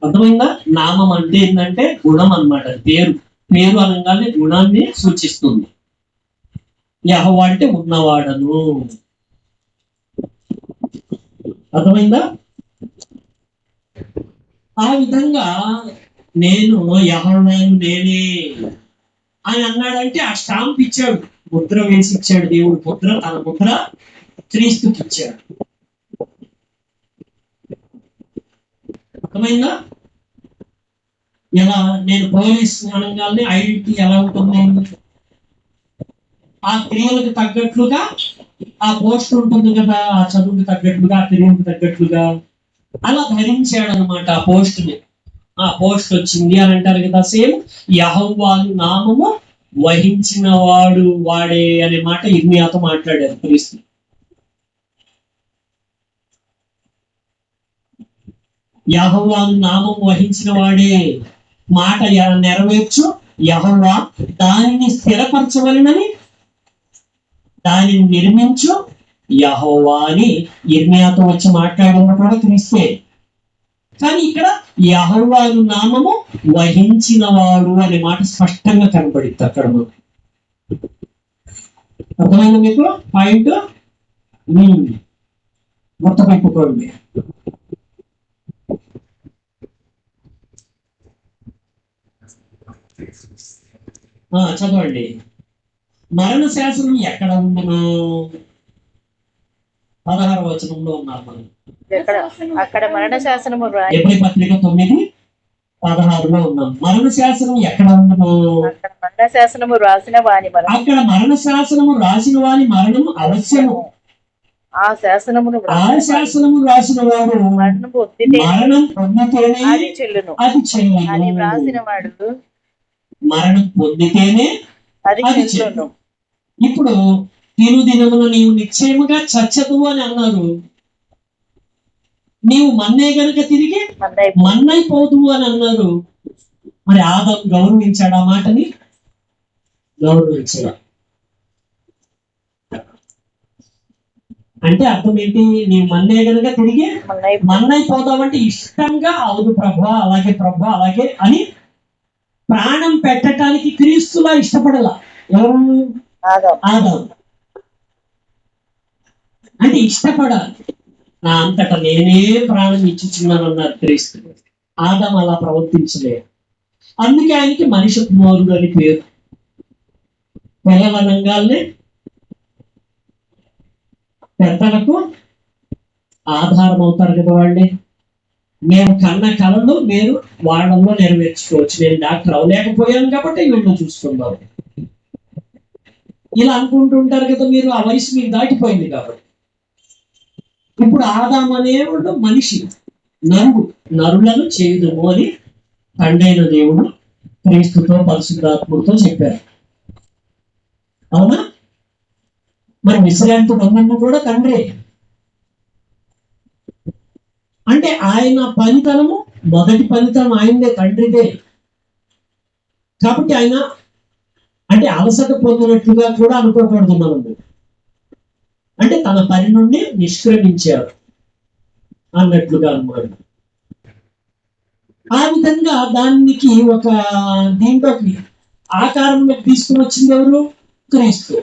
అర్థమైందా? నామం అంటే ఏంటంటే గుణం అన్నమాట, పేరు అనగానే గుణాన్ని సూచిస్తుంది. యెహోవా అంటే ఉన్నవాడను. అర్థమైందా? ఆ విధంగా నేను యెహోవాను నేనే అని అన్నాడంటే ఆ స్టాంప్ ఇచ్చాడు, ముద్ర వేసి ఇచ్చాడు దేవుడు. తన ముద్ర క్రీస్తుకి ఇచ్చాడు. అర్థమైందా? ఎలా నేను పోలీస్ అనగానే ఐడెంటిటీ ఎలా ఉంటుంది? ఆ క్రియలకు తగ్గట్లుగా ఆ పోస్ట్ ఉంటుంది కదా, ఆ చదువుకు తగ్గట్లుగా, ఆ క్రియలకు తగ్గట్లుగా అలా ధరించాడు అనమాట ఆ పోస్ట్ ని. ఆ పోస్ట్ వచ్చింది అని అంటారు కదా. సేమ్ యెహోవాను నామము వహించిన వాడే అనే మాట ఇర్మియాతో మాట్లాడారు క్రీస్తు. యెహోవాను నామం వహించిన వాడే మాట నెరవేర్చు యెహోవా, దానిని స్థిరపరచవలనని దానిని నిర్మించు యెహోవా అని ఇర్మియాతో వచ్చి మాట్లాడిన కూడా క్రీస్తే. కానీ ఇక్కడ యెహోవాను నామము వహించిన వాడు అనే మాట స్పష్టంగా కనబడింది అక్కడ. అర్థమైంది మీకు పాయింట్? గుర్తుపెట్టుకోండి. చదవండి. మరణ శాసనం ఎక్కడ ఉండును? 16వ వచనంలో ఉన్నారు మనం.
అక్కడ మరణ శాసనము
ఎబ్రీ పత్రిక 9:16లో ఉన్నాం. మరణ శాసనం ఎక్కడ ఉండును?
అక్కడ మరణ శాసనము రాసిన వాని మరణం,
అక్కడ మరణ శాసనము రాసిన వాని మరణము అవశ్యము.
ఆ శాసనమును
రాసిన వాడు
మరణం పొందితే
మరణం పొందితేనే
అది చెల్లును
అది చెల్లును.
అది వ్రాసిన వాడు
మరణం పొందితేనే
అది
అది
చెల్లును.
ఇప్పుడు దినమున నీవు నిశ్చయముగా చచ్చదు అని అన్నారు. నీవు మన్నే గనుక తిరిగి
మన్నై-
మన్నైపోదు అని అన్నారు. మరి ఆదాము గౌరవించాడు ఆ మాటని? గౌరవించాడు. అంటే అర్థం ఏంటి? నీవు మన్నే గనుక తిరిగి
మన్నై-
మన్నైపోతావంటే ఇష్టంగా అవును ప్రభా, అలాగే ప్రభా, అలాగే అని ప్రాణం పెట్టడానికి క్రీస్తులా ఇష్టపడలా. ఎవరు?
ఆదాము.
ఆదాము. అంటే ఇష్టపడాలి. నా అంతటా నేనే ప్రాణం ఇచ్చుచున్నాను అన్నారు క్రీస్తు. ఆదాము అలా ప్రవర్తించలేదు. అందుకే ఆయనకి మనిషి కుమారుడు అని పేరు. పిల్లల రంగాల్ని పెద్దలకు ఆధారం అవుతారు కదా వాళ్ళే. మేము కన్న కళలు మీరు వాళ్ళల్లో నెరవేర్చుకోవచ్చు. నేను డాక్టర్ అవ్వలేకపోయాను కాబట్టి వీళ్ళు చూసుకున్నారు. ఇలా అనుకుంటుంటారు కదా మీరు. ఆ వయసు మీకు దాటిపోయింది కాబట్టి. ఇప్పుడు ఆదాము అనేవాడు మనిషి, నరులను చేయుదుము అని తండ్రైన దేవుడు క్రీస్తుతో పరిశుద్ధాత్ముడితో చెప్పారు. అవునా? మరి విశ్రాంతి పొందిన కూడా తండ్రే. అంటే ఆయన పనితనము, మొదటి పనితనం ఆయనదే, తండ్రిదే. కాబట్టి ఆయన అంటే అలసట పొందినట్లుగా కూడా అనుకోకూడదు మనము. అంటే తన పని నుండి నిష్క్రమించారు అన్నట్లుగా అన్నమాట. ఆ విధంగా దానికి ఒక దీంట్లోకి ఆకారంలోకి తీసుకుని వచ్చింది ఎవరు? క్రీస్తు.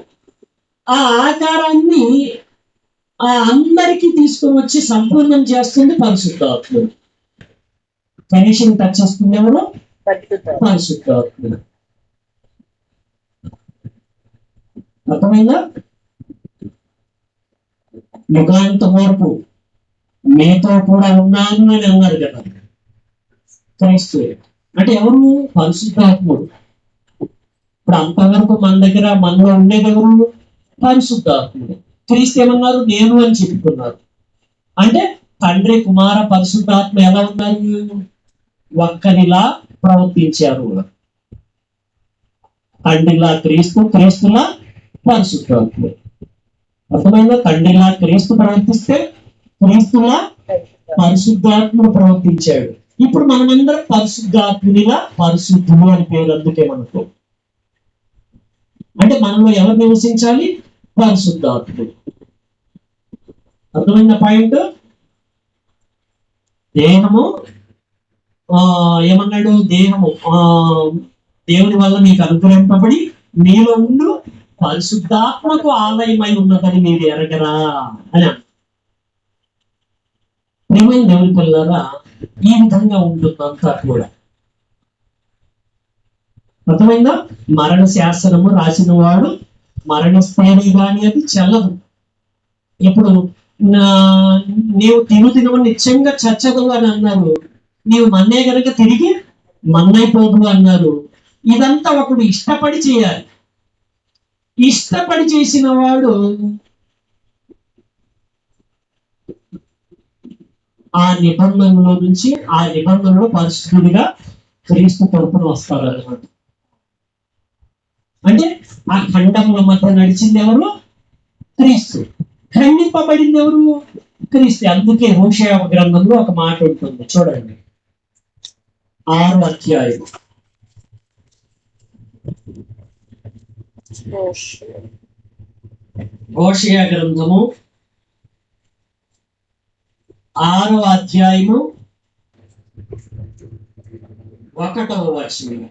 ఆ ఆకారాన్ని అందరికీ తీసుకుని వచ్చి సంపూర్ణం చేస్తుంది పరిశుద్ధాత్ముడు. ఫినిషింగ్ టచ్ చేస్తుంది ఎవరు? పరిశుద్ధాత్ముడు. అర్థమైందా? యుగాంత వరకు మీతో కూడా ఉన్నాను అని అన్నారు కదా క్రీస్తు. అంటే ఎవరు? పరిశుద్ధాత్ముడు. ఇప్పుడు అంతవరకు మన దగ్గర మనలో ఉండేది ఎవరు? పరిశుద్ధాత్ముడు. క్రీస్తు ఏమన్నారు? నేను అని చెప్పుకున్నారు. అంటే తండ్రి, కుమార, పరిశుద్ధాత్మ ఎలా ఉన్నారు? ఒక్కరిలా ప్రవర్తించారు. తండ్రిలా క్రీస్తు, క్రీస్తులా పరిశుద్ధాత్ముడు. అర్థమైందా? తండ్రిలా క్రీస్తు ప్రవర్తిస్తే క్రీస్తులా పరిశుద్ధాత్ముడు ప్రవర్తించాడు. ఇప్పుడు మనమందరం పరిశుద్ధాత్మునిలా పరిశుద్ధులు అని పేరు. అందుకే మనకు అంటే మనలో ఎవరు నివసించాలి? పరిశుద్ధాత్ముడు. అర్థమైన పాయింట్. దేహము ఏమన్నాడు? దేహము దేవుని వల్ల మీకు అనుగ్రహింపబడి మీలో ఉండు పరిశుద్ధాత్మకు ఆలయమై ఉన్నదని మీరు ఎరగరా అని. ప్రియమైన దేవుని పిల్లరా, ఈ విధంగా ఉంటుందంతా కూడా. అర్థమైందా? మరణ శాసనము రాసిన వాడు మరణిస్తేనే కానీ అది చెల్లదు. ఇప్పుడు నీవు తినము నిత్యంగా చచ్చదు అని అన్నారు. నీవు మన్నే కనుక తిరిగి మన్నైపోదు అన్నారు. ఇదంతా ఒకడు ఇష్టపడి చేయాలి. ఇష్టపడి చేసిన వాడు ఆ నిబంధనలో నుంచి ఆ నిబంధనలో పరిశుద్ధుడిగా క్రీస్తు తరపున వస్తారన్నమాట. అంటే ఆ ఖండంలో మధ్య నడిచింది ఎవరు? క్రీస్తు. ఖండింపబడింది ఎవరు? క్రీస్తు. అందుకే హోషేయ గ్రంథంలో ఒక మాట ఉంటుంది, చూడండి. 6వ అధ్యాయం. హోషేయ గ్రంథము 6వ అధ్యాయము 1వ వచనం.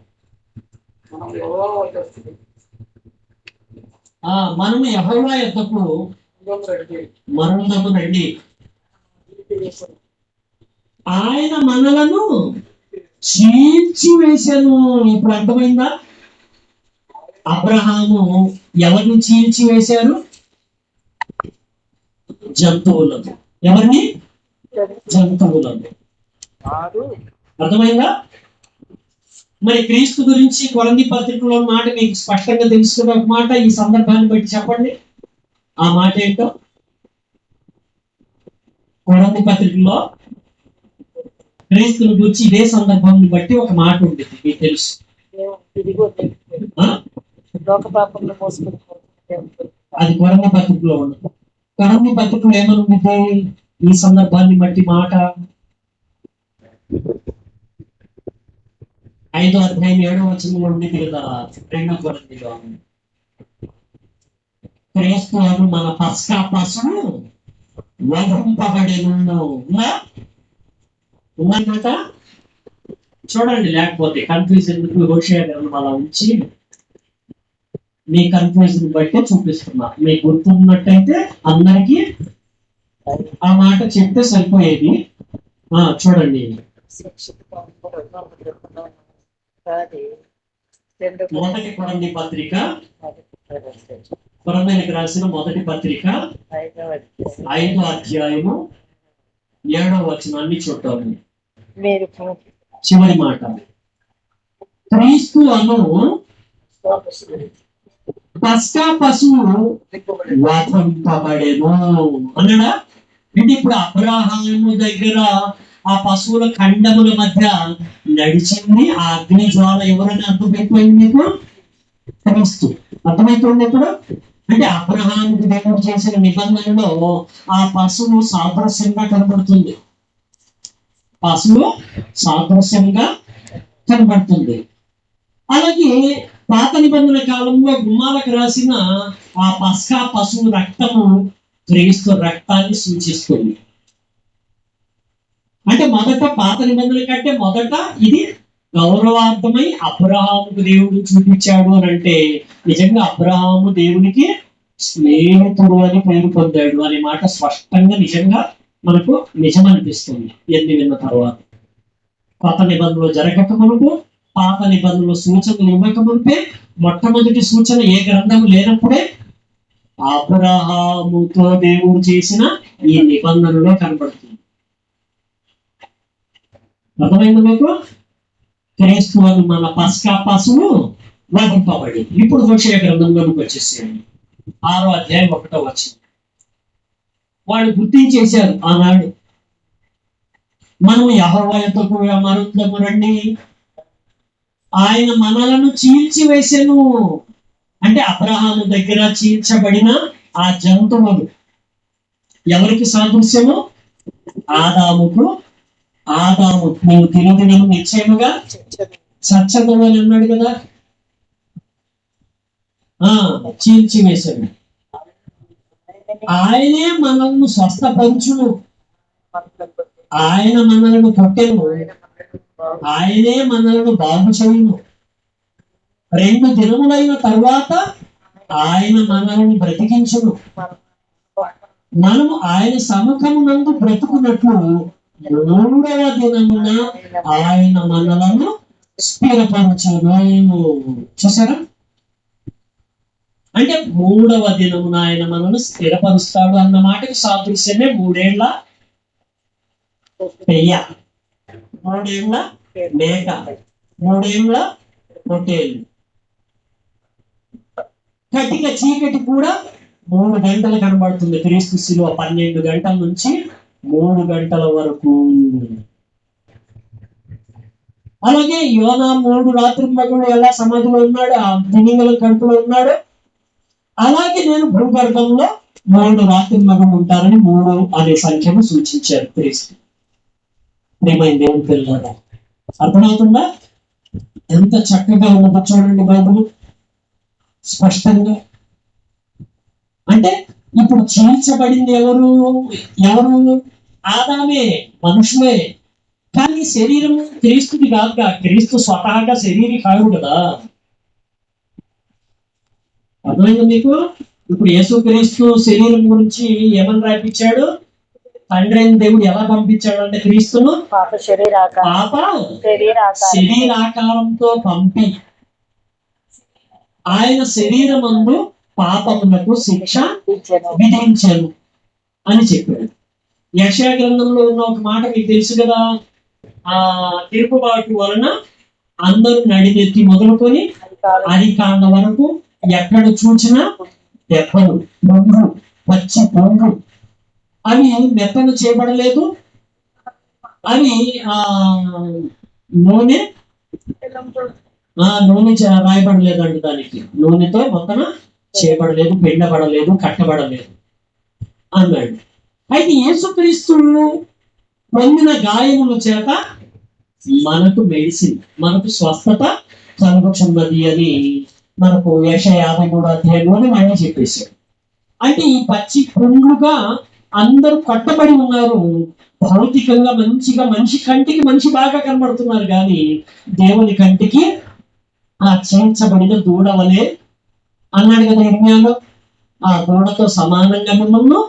మనము యెహోవా యొద్దకు మరణము రండి, ఆయన మనలను చీల్చి వేశాను. ఇప్పుడు అర్థమైందా? అబ్రహాము ఎవరిని చీల్చి వేశారు? జంతువులను. ఎవరిని? జంతువులను. అర్థమైందా? మరి క్రీస్తు గురించి కొరంథీ పత్రికలో మాట మీకు స్పష్టంగా తెలుసుకున్న ఒక మాట ఈ సందర్భాన్ని బట్టి చెప్పండి. ఆ మాట ఏంటో కొరంథీ పత్రికలో క్రీస్తుని గురించి ఇదే సందర్భాన్ని బట్టి ఒక మాట ఉంటుంది, మీకు తెలుసు.
ఇదిగో
ఆ?
లోక పాపంలో మోసుకుని
అది కొరంగ పత్రికలో ఉండదు. కొరంగ పత్రికలో ఏమనుంది ఈ సందర్భాన్ని బట్టి మాట 5వ అధ్యాయం 7వ వచనంలో ఉంది కదా. 2వ కొరింథీలో క్రీస్తు అను మన పస్కా పశువు వధింపబడెను ఉందన్నమాట. చూడండి, లేకపోతే కన్ఫ్యూజన్ హోషేయ గ్రంథం అలా ఉంచి మీ కన్ఫ్యూజన్ బట్టి చూపిస్తున్నా. మీకు గుర్తున్నట్టయితే అందరికీ ఆ మాట చెప్తే సరిపోయేది. చూడండి, మొదటి కొరంథీ పత్రిక, కొరంథీయులకు రాసిన మొదటి పత్రిక 5వ అధ్యాయము 7వ వచనాన్ని చూద్దాము.
మీరు
చివరి మాట, క్రీస్తు అను పస్కా పశువు వధింపబడెను అన్నాడా. అంటే ఇప్పుడు అబ్రహాము దగ్గర ఆ పశువుల ఖండముల మధ్య నడిచింది ఆ అగ్ని జ్వాల ఎవరని అర్థమైపోయింది మీకు? క్రీస్తు. అర్థమైపోయింది ఇప్పుడు. అంటే అబ్రహాముకి దేవుడు చేసిన నిబంధనలో ఆ పశువు సాదృశ్యంగా కనబడుతుంది. పశువు సాదృశ్యంగా కనబడుతుంది. అలాగే పాత నిబంధన కాలంలో గుమ్మాలకు రాసిన ఆ పస్కా పశువు రక్తము క్రీస్తు రక్తాన్ని సూచిస్తుంది. అంటే మొదట పాత నిబంధన కంటే మొదట ఇది గౌరవార్థమై అబ్రహాముకు దేవుడు చూపించాడు అని అంటే నిజంగా అబ్రహాము దేవునికి స్నేహితుడు అని పేరు పొందాడు అనే మాట స్పష్టంగా నిజంగా మనకు నిజం అనిపిస్తుంది ఎన్ని విన్న తర్వాత. కొత్త నిబంధనలు జరగక మునుపు, పాత నిబంధనలు సూచనలు ఇవ్వక మునిపే, మొట్టమొదటి సూచన ఏ గ్రంథం లేనప్పుడే అబ్రహాముతో దేవుడు చేసిన ఈ నిబంధనలో కనబడుతుంది. అర్థమైంది మీకు? క్రీస్తు అని మన పస్కా పశువు వధింపబడి. ఇప్పుడు హోషేయ గ్రంథంలోకి వచ్చేసేయండి. 6వ అధ్యాయం 1వ వచనం. వాళ్ళు గుర్తించేశారు ఆనాడు, మనం యెహోవా యొద్దకు మరుందము రండి, ఆయన మనలను చీల్చివేసెను. అంటే అబ్రహాము దగ్గర చీల్చబడిన ఆ జంతువులు ఎవరికి సాదృశ్యము? ఆదాముకు. ఆదాము నీవు తిరుదినము నిశ్చయముగా చచ్చదు అని అన్నాడు కదా. చీల్చివేశాడు. ఆయనే మనల్ని స్వస్థపరచును, ఆయన మనలను కొట్టెను, ఆయనే మనలను బాగు చేయును. 2 దినములైన తర్వాత ఆయన మనల్ని బ్రతికించును. మనము ఆయన సముఖమునందు బ్రతుకున్నట్లు 3వ దినమున ఆయన మనలను స్థిరపరచును. చూసారా? అంటే 3వ దినమున ఆయన మనల్ని స్థిరపరుస్తాడు అన్న మాటకి సాదృశ్యమే 3 ఏళ్ల పెయ్య, 3 ఏళ్ల మేక, 3 ఏళ్ల పొట్టేళ్ళు. కటిక చీకటి కూడా 3 గంటలు కనబడుతుంది. క్రీస్తు శిలువ 12 గంటల నుంచి 3 గంటల వరకు. అలాగే యోనా 3 రాత్రి మగుడు ఎలా సమాధిలో ఉన్నాడు, ఆ తిమింగల కడుపులో ఉన్నాడు, అలాగే నేను భూగర్భంలో 3 రాత్రి మగుడు ఉంటారని 3 అనే సంఖ్యను సూచించారు క్రీస్తు. ప్రియమైన దేవుని పిల్లలారా, అర్థమవుతుందా? ఎంత చక్కగా ఉన్నదో చూడండి బైబిల్ స్పష్టంగా. అంటే ఇప్పుడు చీల్చబడింది ఎవరు? ఆదామే, మనుషులే. కానీ శరీరం క్రీస్తుది కాదుగా. క్రీస్తు స్వతహాగా శరీరం కాదు కదా. అర్థమైంది మీకు? ఇప్పుడు యేసు క్రీస్తు శరీరం గురించి ఏమని రాయించాడు? తండ్రి అయిన దేవుడు ఎలా పంపించాడు అంటే క్రీస్తును
పాప
శరీరాకారంతో పంపి ఆయన శరీరమందు పాపములకు శిక్ష విధించను అని చెప్పాడు. యెషయా గ్రంథంలో ఉన్న ఒక మాట మీకు తెలుసు కదా. ఆ తిరుగుబాటు వలన అందరూ నడినెత్తి మొదలుకొని అరికాళ్ళ వరకు ఎక్కడ చూచినా దెబ్బలు, పొంగు, పచ్చి పొంగు, అవి మెత్తన చేయబడలేదు, అవి నూనె నూనె రాయబడలేదండి, దానికి నూనెతో మొత్తన చేయబడలేదు, పిండబడలేదు, కట్టబడలేదు అన్నాడు. అయితే యేసుక్రీస్తు పొందిన గాయముల చేత మనకు మెడిసిన్, మనకు స్వస్థత కలుగుచున్నది అని మనకు యెషయా 53 అధ్యాయంలోనే మళ్ళీ చెప్పేశాడు. అంటే ఈ పచ్చి పుండ్లుగా అందరూ కట్టబడి ఉన్నారు. భౌతికంగా మంచిగా మనిషి కంటికి మనిషి బాగా కనబడుతున్నారు, కానీ దేవుని కంటికి ఆ చేయించబడిన దూడ వలె అన్నాడు కదా ఇర్మియాలో. ఆ దూడతో సమానంగా మిమ్మల్ని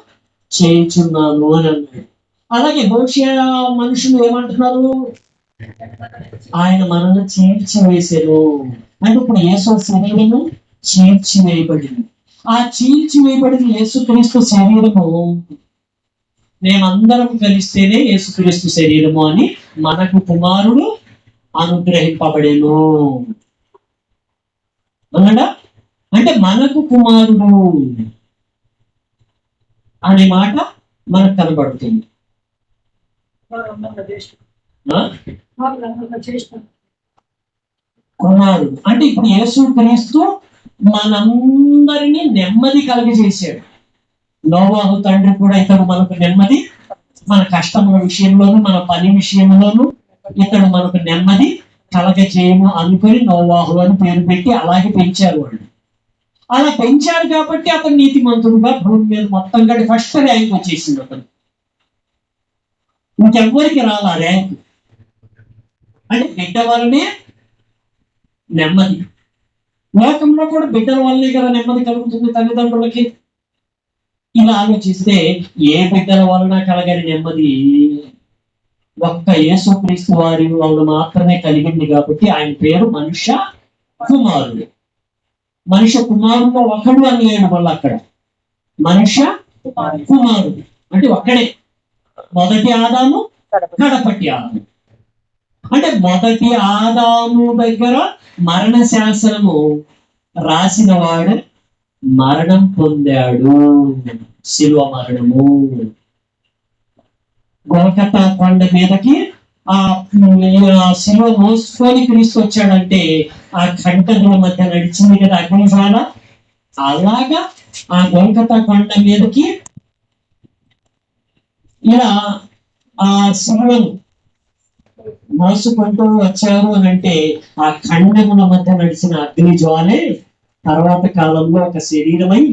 చేయించున్నాను అని అన్నాడు. అలాగే హోషేయ మనుషులు ఏమంటున్నారు? ఆయన మనల్ని చీల్చివేశారు. అంటే ఇప్పుడు యేసు శరీరము చీల్చివేయబడింది. ఆ చీల్చివేయబడిన యేసుక్రీస్తు శరీరము మేమందరం కలిస్తేనే యేసుక్రీస్తు శరీరము అని మనకు కుమారుడు అనుగ్రహింపబడేను అన్నాడా? అంటే మనకు కుమారుడు అనే మాట మనకు కనబడుతుంది. ఆ? కుమారుడు అంటే ఇప్పుడు యేసు క్రీస్తు మనందరినీ నెమ్మది కలుగజేశాడు. నోవాహు తండ్రి కూడా ఇతడు మనకు నెమ్మది, మన కష్టముల విషయంలోను మన పని విషయంలోను ఇతడు మనకు నెమ్మది కలగజేయము అనుకొని నోవాహు అని పేరు పెట్టి అలాగే పెంచారు వాళ్ళు. అలా పెంచారు కాబట్టి అతను నీతిమంతుడుగా భూమి మీద మొత్తం కంటే ఫస్ట్ ర్యాంక్ వచ్చేసింది అతను. ఇంకెవ్వరికి రాలా ర్యాంక్. అంటే బిడ్డ వల్లనే నెమ్మది. లోకంలో కూడా బిడ్డల వల్లనే కదా నెమ్మది కలుగుతుంది తల్లిదండ్రులకి. ఇలా ఆలోచిస్తే ఏ బిడ్డల వలన కలగని నెమ్మది ఒక్క యేసుక్రీస్తు వారి వలన మాత్రమే కలిగింది. కాబట్టి ఆయన పేరు మనుష్య కుమారుడు. మనుష్య కుమారుడు ఒకడు అని లేడు, మళ్ళీ అక్కడ మనుష్య కుమారుడు అంటే ఒక్కడే. మొదటి ఆదాము, కడపటి ఆదాము. అంటే మొదటి ఆదాము దగ్గర మరణ శాసనము రాసిన వాడు మరణం పొందాడు, శిలువ మరణము. గోల్గొతా కొండ మీదకి ఆ శిలువ మోసుకొని క్రీస్తు వచ్చాడంటే ఆ కంటల మధ్య నడిచింది కదా అగ్నిజ్వాల. అలాగా ఆ గోల్గొతా కొండ మీదకి ఇలా ఆ శిలువను మోసుకుంటూ వచ్చారు అని అంటే ఆ ఖండముల మధ్య నడిచిన అగ్ని జ్వాలే తర్వాత కాలంలో ఒక శరీరమై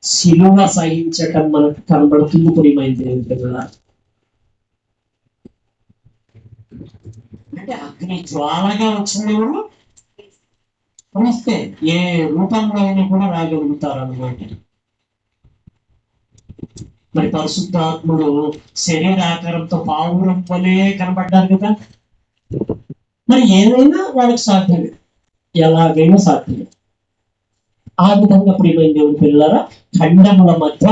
శిలువ సహించటం మనకు కనబడుతుంది. ప్రియమైంది కదా, అంటే అగ్ని జ్వాలగా వచ్చినప్పుడు వస్తే ఏ రూపంలో అయినా కూడా రాగలుగుతారు అన్నమాట. మరి పరిశుద్ధాత్ముడు శరీరాకారంతో పావురం వలె కనబడ్డారు కదా. మరి ఏదైనా వాళ్ళకి సాధ్యమే, ఎలాగైనా సాధ్యమే. ఆ విధంగా ప్రియమైన దేవుని పిల్లలారా, ఖండముల మధ్య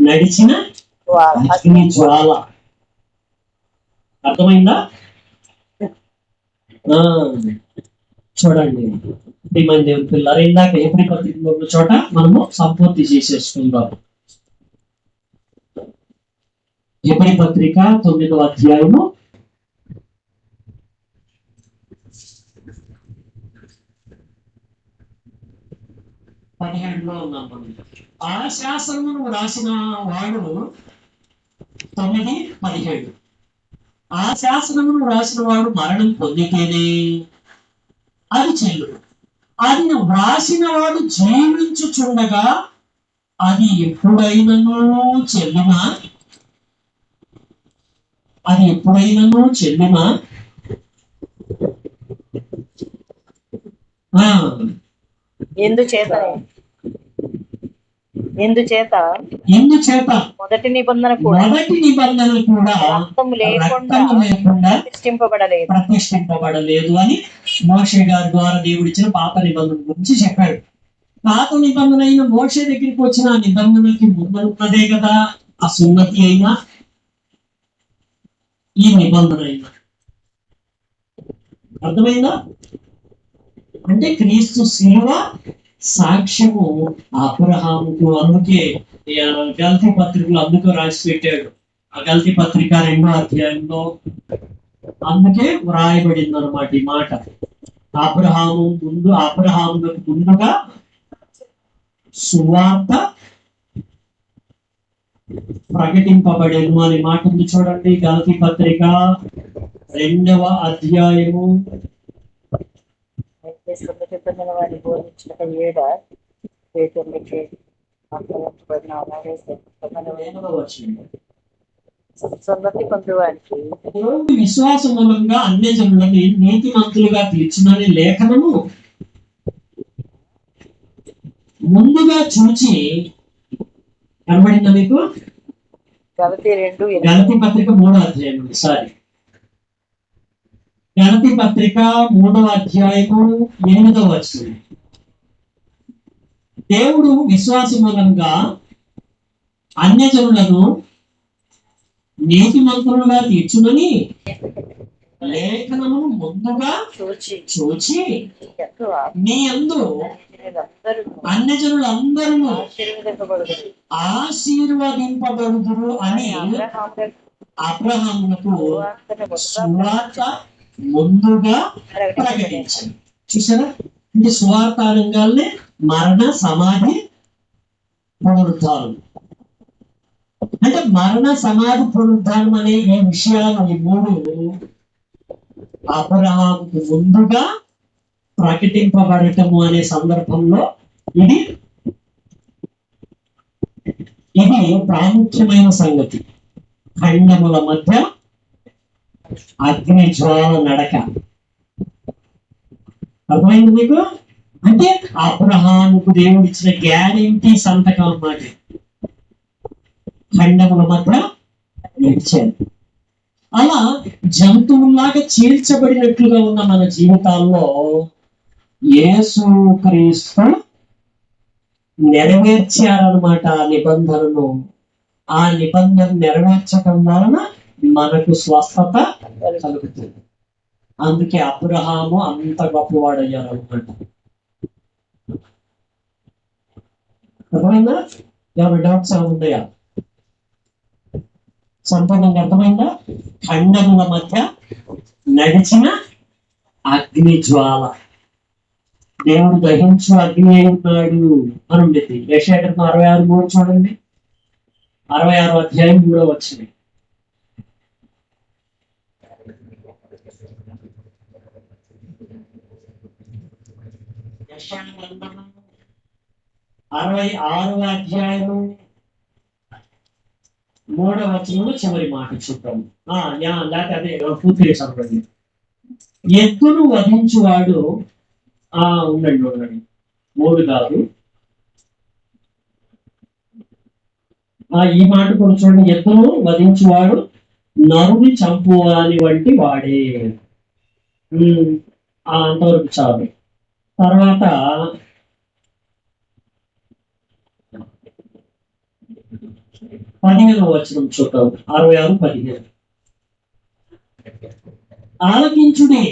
నడిచిన అగ్ని జ్వాల. అర్థమైందా? చూడండి ప్రియమైన దేవుని పిల్లలారా, ఇందాక హెబ్రీ పత్రికలో ఉన్న చోట మనము సంపూర్తి చేసేసుకుందాం. హెబ్రీ పత్రిక 9వ అధ్యాయము 17లో ఉన్నాం మనం. ఆ శాసనమును రాసిన వాడు 9:17. ఆ శాసనమును రాసిన వాడు మరణం పొందితేనే అది చెల్లుడు. అది వ్రాసిన వాడు జీవించుచుండగా అది ఎప్పుడైనను చెల్లునా? అది ఎప్పుడైనను చెల్లునా?
ఎందుచేత మొదటి నిబంధన కూడా రక్తము లేకుండా
ప్రతిష్ఠింపబడలేదు అని మోషే గారి ద్వారా దేవుడిచ్చిన పాత నిబంధన గురించి చెప్పాడు. పాత నిబంధన అయిన మోషే దగ్గరికి వచ్చిన ఆ నిబంధనకి ముందున్నదే కదా ఆ సున్నతి అయినా ఈ నిబంధన అయినా. అర్థమైందా? అంటే క్రీస్తు శిలువ సాక్ష్యము అబ్రహాముకు. అందుకే గల్తీ పత్రికలు అందుకు రాసి పెట్టాడు. ఆ గల్తీ పత్రిక 2వ అధ్యాయంలో అందుకే వ్రాయబడింది అన్నమాట ఈ మాట. అబ్రహామునకు ముందుగా సువార్త ప్రకటింపబడేను అనే మాట ఉంది చూడండి. గలతీ పత్రిక 2వ అధ్యాయము
అయితే సున్నతి పొందిన వారిని బోధించిన ఏడ పేతురులకి అప్పగించబడిన అలాగే
ఎనిమిదవ వచనం.
సున్నతి పొందువారికి
దేవుడి విశ్వాస మూలంగా అన్యజనులని నీతిమంతులుగా తీర్చునని లేఖనము ముందుగా చూచి కనబడిందా మీకు?
గలతీ 2:8
గలతీ పత్రిక 3వ అధ్యాయం. గలతీ పత్రిక 3వ అధ్యాయము 8వ వచనం. దేవుడు విశ్వాస మూలంగా అన్యజనులను నీతిమంతులుగా తీర్చునని లేఖనమును ముందుగా చూచి నీ యందు అన్యజనులందరూ ఆశీర్వదింపబడుదురు అని అబ్రహామునకు సువార్త ముందుగా ప్రకటించారు. చూసారా? అంటే సువార్త అనగానే మరణ, సమాధి, పునరుద్ధానం. అంటే మరణ, సమాధి, పునరుద్ధానం అనే ఈ విషయాలు ఈ మూడు అబ్రహాముకు ముందుగా ప్రకటింపబడటము అనే సందర్భంలో ఇది ప్రాముఖ్యమైన సంగతి. ఖండముల మధ్య అగ్ని జ్వాల నడక. అర్థమైంది మీకు? అంటే అబ్రహాముకు దేవుడు ఇచ్చిన గ్యారెంటీ సంతకం అన్నమాట. ఖండముల మధ్య నడిచారు. అలా జంతువులాగా చీల్చబడినట్లుగా ఉన్న మన జీవితాల్లో యేసుక్రీస్తు నెరవేర్చారన్నమాట ఆ నిబంధనను. ఆ నిబంధన నెరవేర్చడం వలన మనకు స్వస్థత కలుగుతుంది. అందుకే అబ్రహాము అంత గొప్పవాడయ్యారు అనమాట. అర్థమైందా? ఎవరి డౌట్స్ ఉన్నాయా? సంపూర్ణంగా అర్థమైందా? ఖండముల మధ్య నడిచిన అగ్ని జ్వాల. దేవుడు దహించు అగ్ని అయి ఉన్నాడు అని ఉండేది. యెషయా 66:3 చూడండి. 66వ అధ్యాయం 3వ వచనం. యెషయా గ్రంథము 66వ అధ్యాయము 3వ వచనంలో చివరి మాట చూద్దాం. లేకపోతే అదే పూర్తిగా చదవండి. ఎద్దును వధించువాడు ఉండండి 3 కాదు. ఈ మాట కూడా చూడండి. ఎద్దును వధించువాడు నరుని చంపువాని వంటి వాడే. అంతవరకు చాలు. తర్వాత 15వ వచనం చూద్దాం. 66:15. ఆలకించుడి,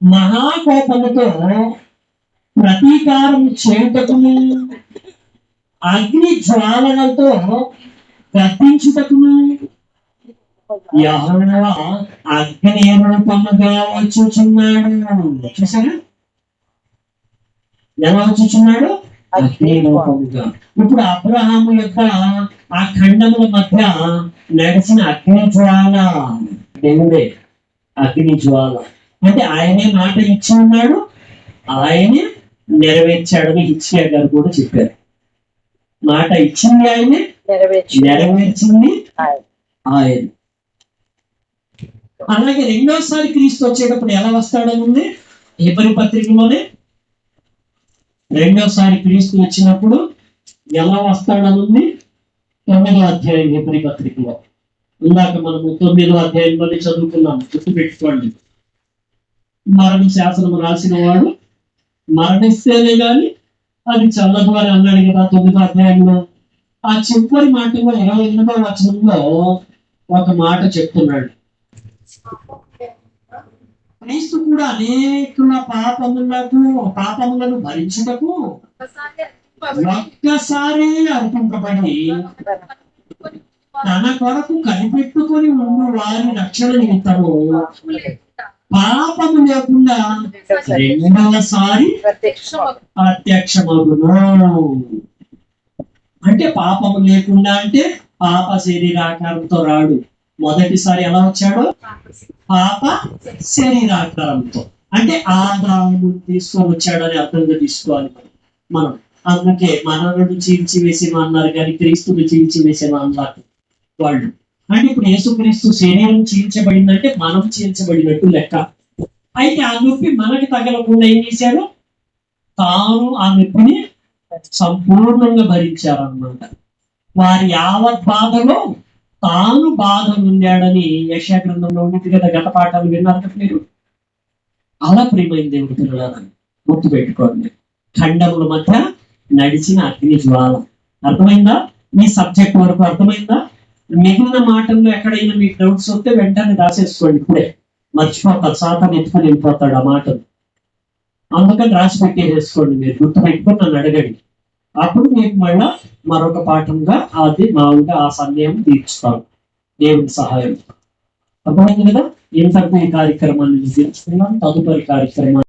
మహాకోపముతో ప్రతీకారం చేయుటకును అగ్ని జ్వాలలతో గద్దించుటకును యెహోవా అగ్ని రూపముగా వచ్చుచున్నాడు. చూసారా? ఎలా వచ్చుచున్నాడు? అగ్ని రూపముగా. ఇప్పుడు అబ్రహాము యొక్క ఆ ఖండముల మధ్య నడిచిన అగ్ని జ్వాల దేవుడే. అగ్ని జ్వాల అంటే ఆయనే మాట ఇచ్చి ఉన్నాడు, ఆయనే నెరవేర్చాడని హిజ్కియా గారు కూడా చెప్పారు. మాట ఇచ్చింది ఆయనే, నెరవేర్చింది ఆయన. అలాగే రెండోసారి క్రీస్తు వచ్చేటప్పుడు ఎలా వస్తాడని ఉంది హెబ్రీ పత్రికలోనే. రెండోసారి క్రీస్తు వచ్చినప్పుడు ఎలా వస్తాడని ఉంది 9వ అధ్యాయం హెబ్రీ పత్రికలో. ఇందాక మనము 9వ అధ్యాయంలోనే చదువుకున్నాము, గుర్తు పెట్టుకోండి. మరణ శాసనం రాసిన వాడు మరణిస్తేనే గాని అది చల్లదు అని అన్నాడు కదా 9వ అధ్యాయంలో. ఆ చివరి మాటలో 28వ వచనంలో ఒక మాట చెప్తున్నాడు. క్రీస్తు కూడా అనేకుల పాపములను భరించుటకు ఒక్కసారి అర్పింపబడి తన కొరకు కనిపెట్టుకొని ఉండు వారి రక్షణ నిమిత్తము పాపము లేకుండా రెండవసారి ప్రత్యక్షమగును. అంటే పాపము లేకుండా అంటే పాప శరీరాకారంతో రాడు. మొదటిసారి ఎలా వచ్చాడు? పాప శరీరాకారంతో. అంటే ఆదాము తీసుకొని వచ్చాడని అర్థంగా తీసుకోవాలి మనం. అందుకే మనరుడు చీల్చివేసేమా అన్నారు కానీ క్రీస్తుని చీల్చివేసేమా అన్నారు వాళ్ళు. అంటే ఇప్పుడు యేసుక్రీస్తు శరీరం చీల్చబడిందంటే మనం చీల్చబడినట్టు లెక్క. అయితే ఆ నొప్పి మనకి తగలకుండా ఏం చేశాడు? తాను ఆ నొప్పిని సంపూర్ణంగా భరించారన్నమాట. వారి యావత్ బాధలో తాను బాధ ఉండాడని యెషయా గ్రంథంలో ఉంది కదా. గత పాఠాలు విన్నారు కదా మీరు. అలా ప్రియమైన దేవుడి పిల్లలని గుర్తు పెట్టుకోండి. ఖండముల మధ్య నడిచిన అగ్ని జ్వాల. అర్థమైందా? ఈ సబ్జెక్ట్ వరకు అర్థమైందా? మిగిలిన మాటల్లో ఎక్కడైనా మీకు డౌట్స్ వస్తే వెంటనే రాసేసుకోండి. ఇప్పుడే మర్చిపోతారు, సాతాను ఎత్తుకొని వెళ్ళిపోతాడు ఆ మాటలు. అందుకని రాసి పెట్టేసుకోండి. మీరు గుర్తు పెట్టుకొని నన్ను అడగండి. అప్పుడు మీకు మళ్ళా మరొక పాఠంగా అది మామూలుగా ఆ సందేహం తీర్చుతాను దేవుని సహాయం. అర్థమైంది కదా? ఇంతకు ఈ కార్యక్రమాన్ని తీర్చుకున్నాం. తదుపరి కార్యక్రమాన్ని